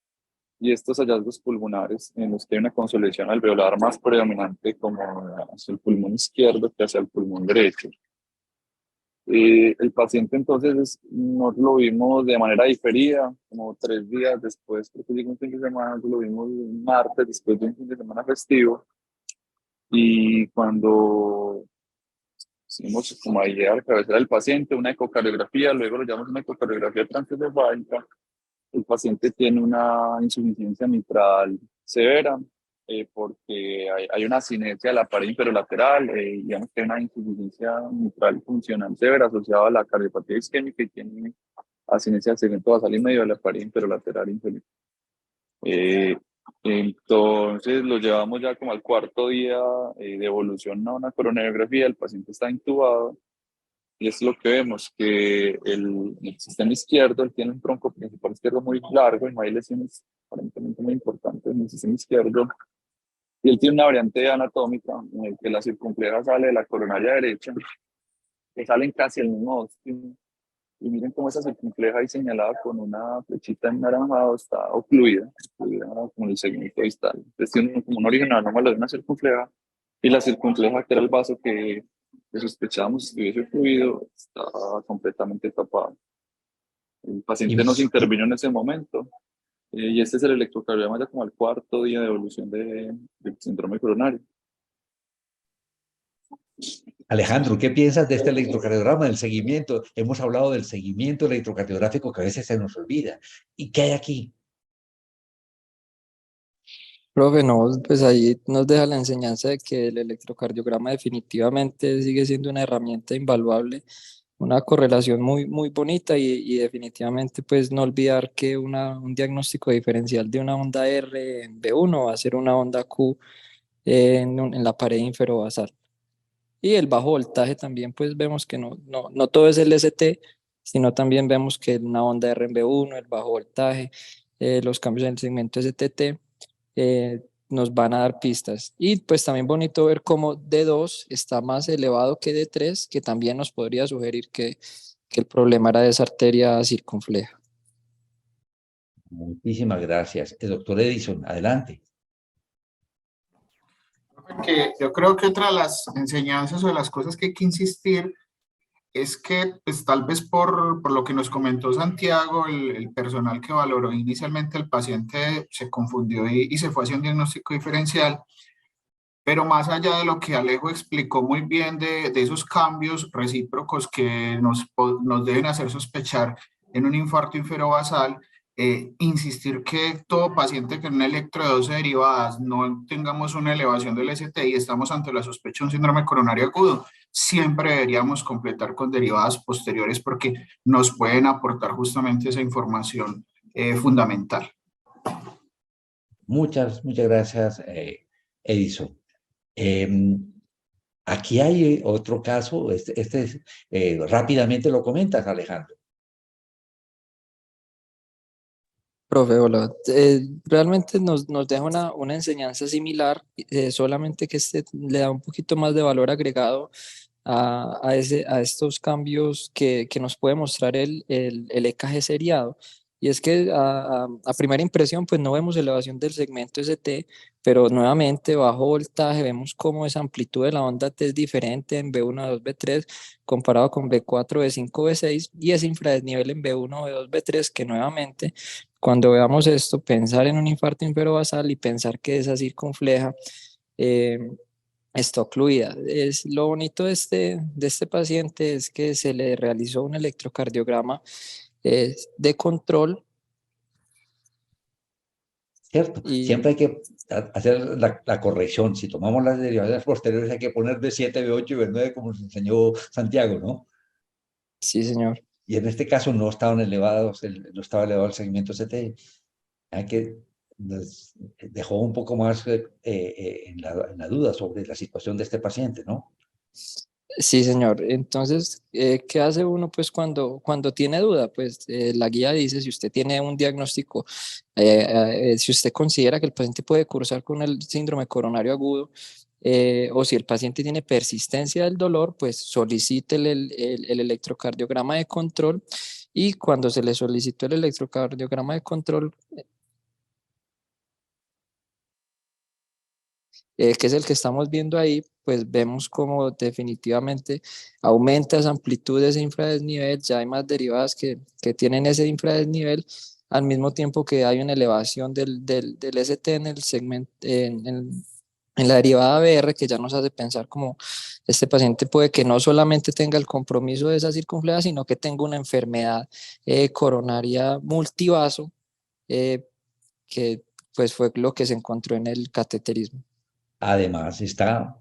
y estos hallazgos pulmonares en los que hay una consolidación alveolar más predominante como hacia el pulmón izquierdo que hacia el pulmón derecho. El paciente entonces nos lo vimos de manera diferida, como 3 días después, porque llegó un fin de semana, lo vimos un martes después de un fin de semana festivo, y cuando hicimos como ahí a la cabecera del paciente una ecocardiografía, luego lo llamamos una ecocardiografía transesofágica, el paciente tiene una insuficiencia mitral severa, porque hay una asinesia de la pared inferolateral, digamos que hay una insuficiencia mitral funcional severa asociada a la cardiopatía isquémica y tiene asinesia del segmento basal y medio de la pared inferolateral inferior. Entonces lo llevamos ya como al 4.º día de evolución a una coronariografía, el paciente está intubado y es lo que vemos, que el sistema izquierdo, él tiene un tronco principal izquierdo muy largo y no hay lesiones aparentemente muy importantes en el sistema izquierdo. Y él tiene una variante anatómica en el que la circunfleja sale de la coronaria derecha, que salen casi el mismo óstium. Y miren cómo esa circunfleja ahí señalada con una flechita en naranjado está ocluida como el segmento distal. Entonces tiene como un origen anómalo de una circunfleja, y la circunfleja, que era el vaso que sospechábamos estuviese ocluido, está completamente tapado. El paciente no se intervino en ese momento. Y este es el electrocardiograma ya como al 4.º día de evolución del síndrome coronario. Alejandro, ¿qué piensas de este electrocardiograma, del seguimiento? Hemos hablado del seguimiento electrocardiográfico que a veces se nos olvida. ¿Y qué hay aquí? Profe, no, pues ahí nos deja la enseñanza de que el electrocardiograma definitivamente sigue siendo una herramienta invaluable, una correlación muy bonita y definitivamente pues no olvidar que un diagnóstico diferencial de una onda R en B1 va a ser una onda Q en la pared inferobasal. Y el bajo voltaje también pues vemos que no todo es el ST, sino también vemos que una onda R en B1, el bajo voltaje, los cambios en el segmento STT, nos van a dar pistas. Y pues también bonito ver cómo D2 está más elevado que D3, que también nos podría sugerir que el problema era de esa arteria circunfleja. Muchísimas gracias. El doctor Edison, adelante. Que yo creo que otra de las enseñanzas o de las cosas que hay que insistir es que, pues tal vez por lo que nos comentó Santiago, el personal que valoró inicialmente al paciente se confundió y se fue hacia un diagnóstico diferencial, pero más allá de lo que Alejo explicó muy bien de esos cambios recíprocos que nos deben hacer sospechar en un infarto inferobasal, insistir que todo paciente con una electro de 12 derivadas no tengamos una elevación del STI, estamos ante la sospecha de un síndrome coronario agudo. Siempre deberíamos completar con derivadas posteriores porque nos pueden aportar justamente esa información fundamental. Muchas gracias, Edison. Aquí hay otro caso, rápidamente lo comentas, Alejandro. Profe, hola. Realmente nos deja una enseñanza similar, solamente que le da un poquito más de valor agregado a estos cambios que nos puede mostrar el EKG seriado. Y es que a primera impresión pues no vemos elevación del segmento ST, pero nuevamente bajo voltaje vemos cómo esa amplitud de la onda T es diferente en B1, B2, B3 comparado con B4, B5, B6, y ese infradesnivel en B1, B2, B3 que nuevamente cuando veamos esto, pensar en un infarto inferobasal y pensar que esa circunfleja está ocluida. Lo bonito de este paciente es que se le realizó un electrocardiograma de control. Cierto, siempre hay que hacer la corrección. Si tomamos las derivadas posteriores hay que poner B7, B8 y B9 como nos enseñó Santiago, ¿no? Sí, señor. Y en este caso no estaban elevados, no estaba elevado el segmento ST. Hay que nos dejó un poco más en la duda sobre la situación de este paciente, ¿no? Sí, señor. Entonces, ¿qué hace uno pues cuando tiene duda? Pues la guía dice, si usted tiene un diagnóstico, si usted considera que el paciente puede cursar con el síndrome coronario agudo, o si el paciente tiene persistencia del dolor, pues solicite el electrocardiograma de control, y cuando se le solicitó el electrocardiograma de control, que es el que estamos viendo ahí, pues vemos como definitivamente aumenta esa amplitud de ese infradesnivel. Ya hay más derivadas que tienen ese infradesnivel, al mismo tiempo que hay una elevación del ST en el segmento, en la derivada BR, que ya nos hace pensar como este paciente puede que no solamente tenga el compromiso de esa circunfleja, sino que tenga una enfermedad coronaria multivaso, que pues fue lo que se encontró en el cateterismo. Además está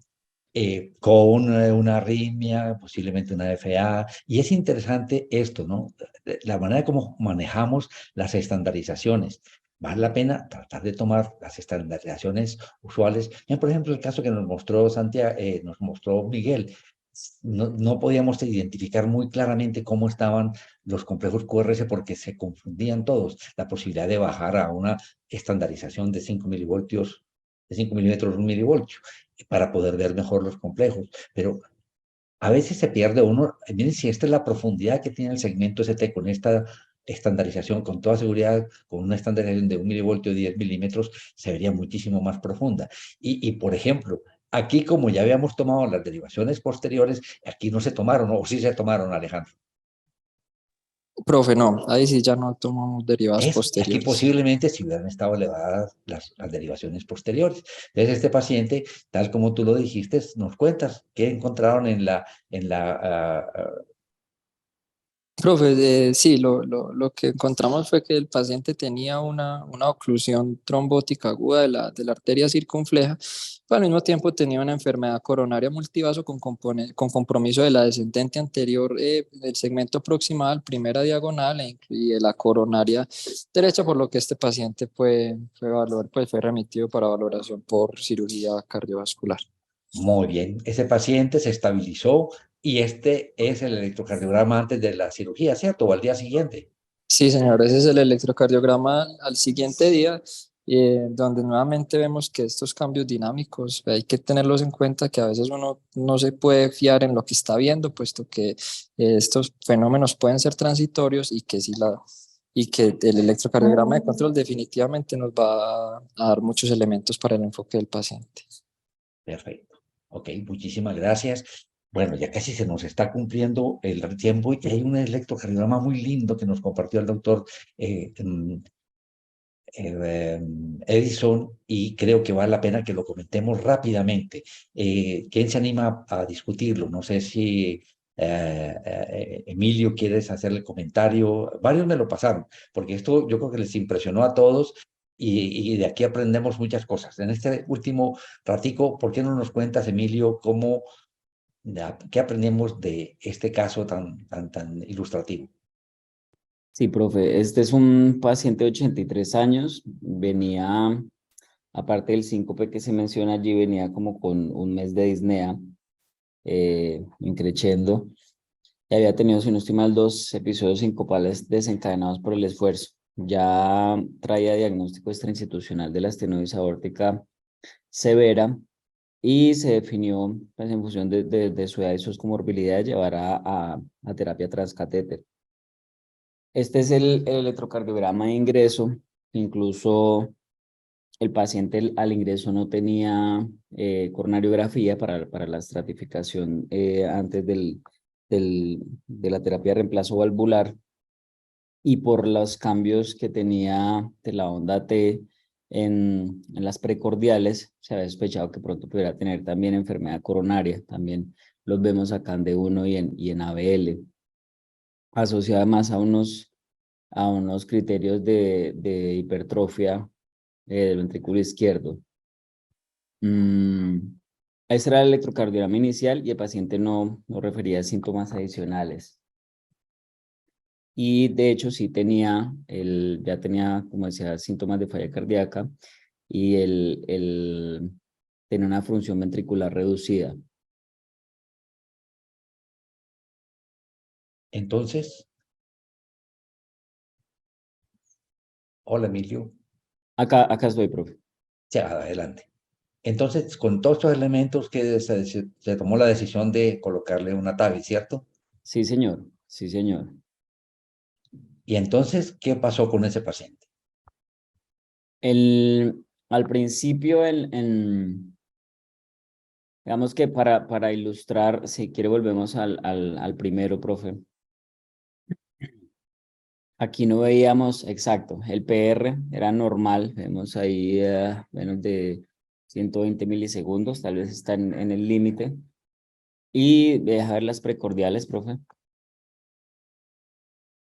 con una arritmia, posiblemente una FA, y es interesante esto, ¿no? La manera como manejamos las estandarizaciones. Vale la pena tratar de tomar las estandarizaciones usuales. Por ejemplo, el caso que nos mostró Santiago, nos mostró Miguel. No podíamos identificar muy claramente cómo estaban los complejos QRS porque se confundían todos. La posibilidad de bajar a una estandarización de 5 milivoltios, de 5 milímetros, un milivoltio, para poder ver mejor los complejos. Pero a veces se pierde uno. Miren, si esta es la profundidad que tiene el segmento ST con esta estandarización, con toda seguridad, con una estandarización de 1 milivoltio, 10 milímetros, se vería muchísimo más profunda. Y por ejemplo, aquí como ya habíamos tomado las derivaciones posteriores, aquí no se tomaron, o sí se tomaron, Alejandro. Profe, no, ahí sí ya no tomamos derivadas Aquí posteriores. posiblemente si hubieran estado elevadas las derivaciones posteriores. Entonces, este paciente, tal como tú lo dijiste, nos cuentas qué encontraron en la Profe, sí, lo que encontramos fue que el paciente tenía una oclusión trombótica aguda de la arteria circunfleja, pero al mismo tiempo tenía una enfermedad coronaria multivaso con compromiso de la descendente anterior del segmento proximal, primera diagonal, y la coronaria derecha, por lo que este paciente fue remitido para valoración por cirugía cardiovascular. Muy bien, ese paciente se estabilizó y este es el electrocardiograma antes de la cirugía, ¿cierto? O al día siguiente. Sí, señor, ese es el electrocardiograma al siguiente día, donde nuevamente vemos que estos cambios dinámicos hay que tenerlos en cuenta, que a veces uno no se puede fiar en lo que está viendo, puesto que estos fenómenos pueden ser transitorios, y que el electrocardiograma de control definitivamente nos va a dar muchos elementos para el enfoque del paciente. Perfecto. Ok, muchísimas gracias. Bueno, ya casi se nos está cumpliendo el tiempo y hay un electrocardiograma muy lindo que nos compartió el doctor Edison, y creo que vale la pena que lo comentemos rápidamente. ¿Quién se anima a discutirlo? No sé si Emilio, ¿quieres hacerle comentario? Varios me lo pasaron, porque esto yo creo que les impresionó a todos y de aquí aprendemos muchas cosas. En este último ratico, ¿por qué no nos cuentas, Emilio, qué aprendemos de este caso tan ilustrativo? Sí, profe, este es un paciente de 83 años, venía, aparte del síncope que se menciona allí, venía como con un mes de disnea, increciendo, y había tenido, si no estoy mal, 2 episodios sincopales desencadenados por el esfuerzo. Ya traía diagnóstico extrainstitucional de la estenosis aórtica severa, y se definió, pues, en función de su edad y sus comorbilidades, llevar a terapia transcatéter. Este es el electrocardiograma de ingreso. Incluso el paciente al ingreso no tenía coronariografía para la estratificación antes de la terapia de reemplazo valvular, y por los cambios que tenía de la onda T en las precordiales, se había sospechado que pronto pudiera tener también enfermedad coronaria. También los vemos acá en D1 y en ABL, asociada además a unos criterios de hipertrofia del ventrículo izquierdo. Ese era el electrocardiograma inicial, y el paciente no refería a síntomas adicionales. Y de hecho sí ya tenía, como decía, síntomas de falla cardíaca, y tenía una función ventricular reducida. Entonces, hola Emilio, Acá estoy, profe. ya, adelante. Entonces, con todos estos elementos que se tomó la decisión de colocarle una TAVI, ¿cierto? Sí, señor. Sí, señor. Y entonces, ¿qué pasó con ese paciente? Al principio, digamos que para ilustrar, si quiere volvemos al primero, profe. Aquí no veíamos, exacto, el PR era normal, vemos ahí menos de 120 milisegundos, tal vez está en el límite. Y deja ver las precordiales, profe.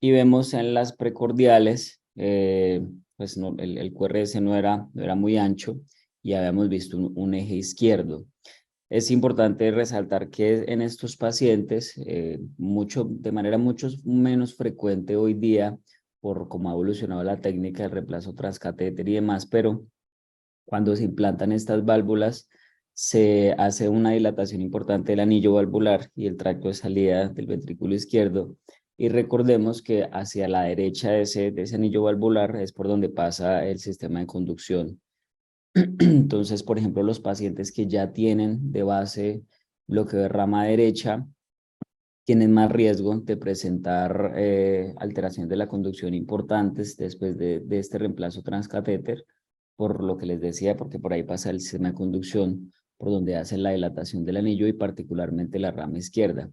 Y vemos en las precordiales, pues no, el QRS no era muy ancho y habíamos visto un eje izquierdo. Es importante resaltar que en estos pacientes, de manera mucho menos frecuente hoy día, por cómo ha evolucionado la técnica del reemplazo transcatéter y demás, pero cuando se implantan estas válvulas, se hace una dilatación importante del anillo valvular y el tracto de salida del ventrículo izquierdo. Y recordemos que hacia la derecha de ese anillo valvular es por donde pasa el sistema de conducción. Entonces, por ejemplo, los pacientes que ya tienen de base bloqueo de rama derecha tienen más riesgo de presentar alteraciones de la conducción importantes después de este reemplazo transcatéter, por lo que les decía, porque por ahí pasa el sistema de conducción por donde hace la dilatación del anillo y particularmente la rama izquierda.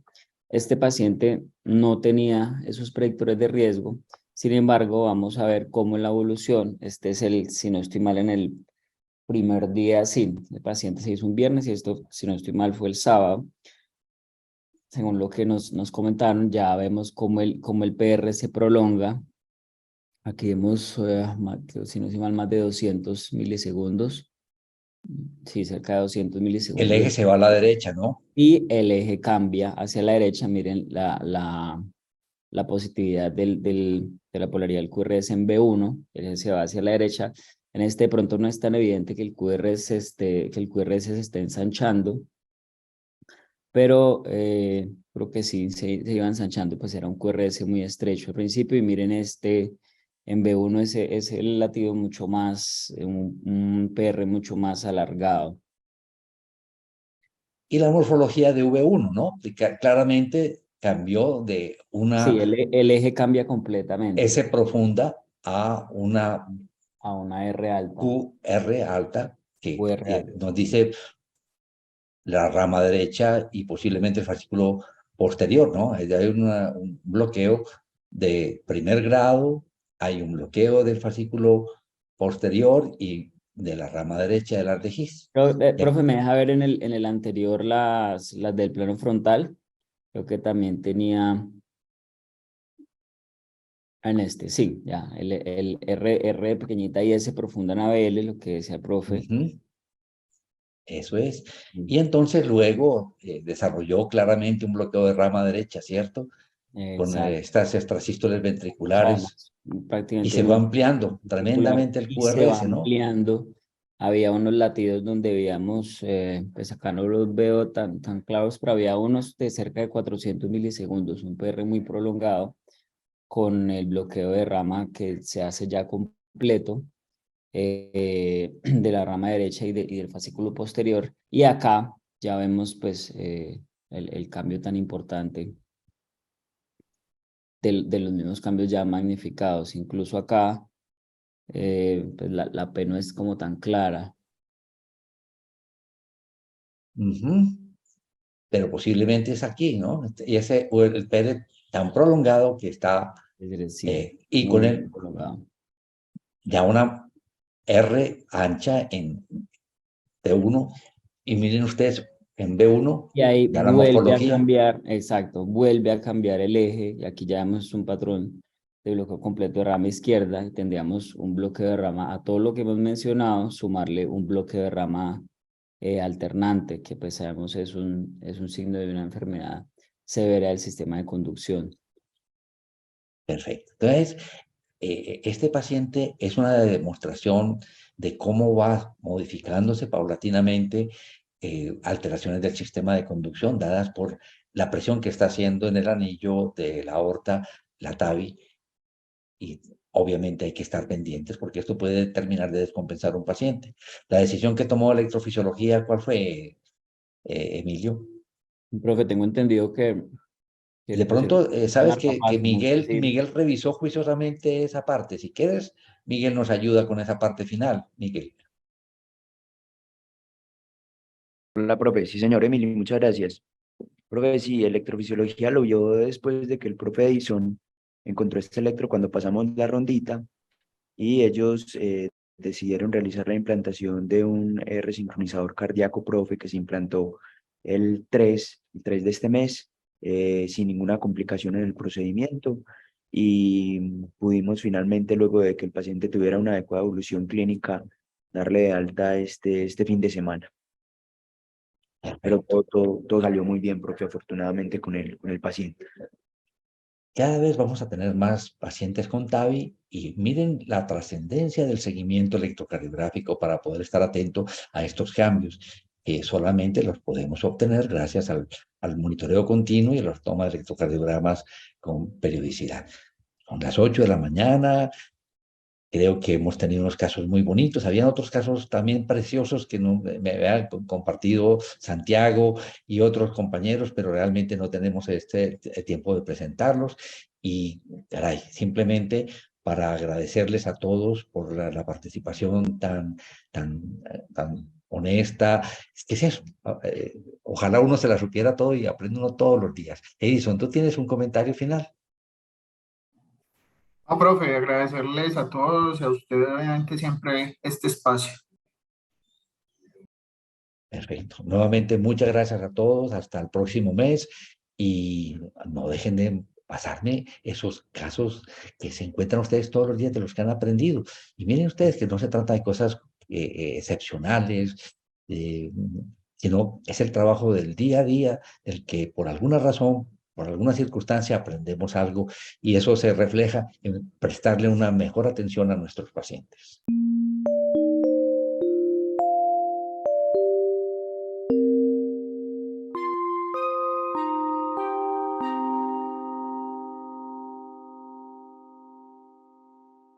Este paciente no tenía esos predictores de riesgo, sin embargo, vamos a ver cómo en la evolución, este es si no estoy mal, en el primer día, sí, el paciente se hizo un viernes y esto, si no estoy mal, fue el sábado. Según lo que nos comentaron, ya vemos cómo el PR se prolonga. Aquí vemos, si no estoy mal, más de 200 milisegundos. Sí, cerca de 200 milisegundos. El eje se va a la derecha, ¿no? Y el eje cambia hacia la derecha. Miren la positividad de la polaridad del QRS en B1. El eje se va hacia la derecha. En este de pronto no es tan evidente que el QRS se esté ensanchando, pero creo que sí, se iba ensanchando, pues era un QRS muy estrecho al principio, y miren en B1 es el latido mucho más, un PR mucho más alargado. Y la morfología de V1, ¿no? Claramente cambió de una Sí, el eje cambia completamente. S profunda a una R alta. QR alta, que QR alta. nos dice la rama derecha y posiblemente el fascículo posterior, ¿no? Hay un bloqueo de primer grado, hay un bloqueo del fascículo posterior y de la rama derecha del arc de His. Profe, ¿me deja ver en el anterior las del plano frontal? Creo que también tenía en este, sí, ya, el R pequeñita y S profunda en ABL, lo que decía el profe. Eso es. Y entonces luego desarrolló claramente un bloqueo de rama derecha, ¿cierto? Con estas extrasístoles ventriculares. Y se va ampliando tremendamente el QRS, se va ¿no? ampliando. Había unos latidos donde veíamos, pues acá no los veo tan claros, pero había unos de cerca de 400 milisegundos, un PR muy prolongado, con el bloqueo de rama que se hace ya completo de la rama derecha y del fascículo posterior. Y acá ya vemos pues el cambio tan importante de los mismos cambios ya magnificados. Incluso acá pues la P no es como tan clara. Pero posiblemente es aquí, ¿no? Y o el PR tan prolongado que está, y con él ya una R ancha en T1, y miren ustedes, en B1, y ahí ya la vuelve a morfología. cambiar, exacto, vuelve a cambiar el eje, y aquí ya vemos un patrón de bloqueo completo de rama izquierda, y tendríamos un bloqueo de rama a todo lo que hemos mencionado, sumarle un bloqueo de rama alternante, que pues sabemos es un signo de una enfermedad severa del sistema de conducción. Perfecto. Entonces, este paciente es una demostración de cómo va modificándose paulatinamente alteraciones del sistema de conducción dadas por la presión que está haciendo en el anillo de la aorta, la TAVI, y obviamente hay que estar pendientes porque esto puede terminar de descompensar a un paciente. La decisión que tomó electrofisiología, ¿cuál fue, Emilio? Profe, tengo entendido que De pues, pronto, el sabes que marcapasos, es decir, Miguel revisó juiciosamente esa parte. Si quieres, Miguel nos ayuda con esa parte final. Miguel. Hola, profe. Sí, señor Emilio, muchas gracias. Profe, sí, electrofisiología lo vio después de que el profe Edison encontró este electro cuando pasamos la rondita y ellos decidieron realizar la implantación de un resincronizador cardíaco, profe, que se implantó el 3 de este mes, sin ninguna complicación en el procedimiento y pudimos finalmente, luego de que el paciente tuviera una adecuada evolución clínica, darle de alta este fin de semana. Pero todo salió muy bien, profe, afortunadamente con el paciente. Cada vez vamos a tener más pacientes con TAVI y miren la trascendencia del seguimiento electrocardiográfico para poder estar atento a estos cambios, que solamente los podemos obtener gracias al monitoreo continuo y a la toma de electrocardiogramas con periodicidad. Son las 8 de la mañana. Creo que hemos tenido unos casos muy bonitos. Habían otros casos también preciosos que no, me habían compartido Santiago y otros compañeros, pero realmente no tenemos este tiempo de presentarlos. Y, caray, simplemente para agradecerles a todos por la participación tan honesta. ¿Qué es eso? Ojalá uno se la supiera todo y aprenda uno todos los días. Edison, ¿tú tienes un comentario final? No, profe, agradecerles a todos, a ustedes obviamente siempre este espacio. Perfecto. Nuevamente, muchas gracias a todos. Hasta el próximo mes. Y no dejen de pasarme esos casos que se encuentran ustedes todos los días de los que han aprendido. Y miren ustedes que no se trata de cosas excepcionales, eh, sino es el trabajo del día a día, del que por alguna razón, por alguna circunstancia aprendemos algo y eso se refleja en prestarle una mejor atención a nuestros pacientes.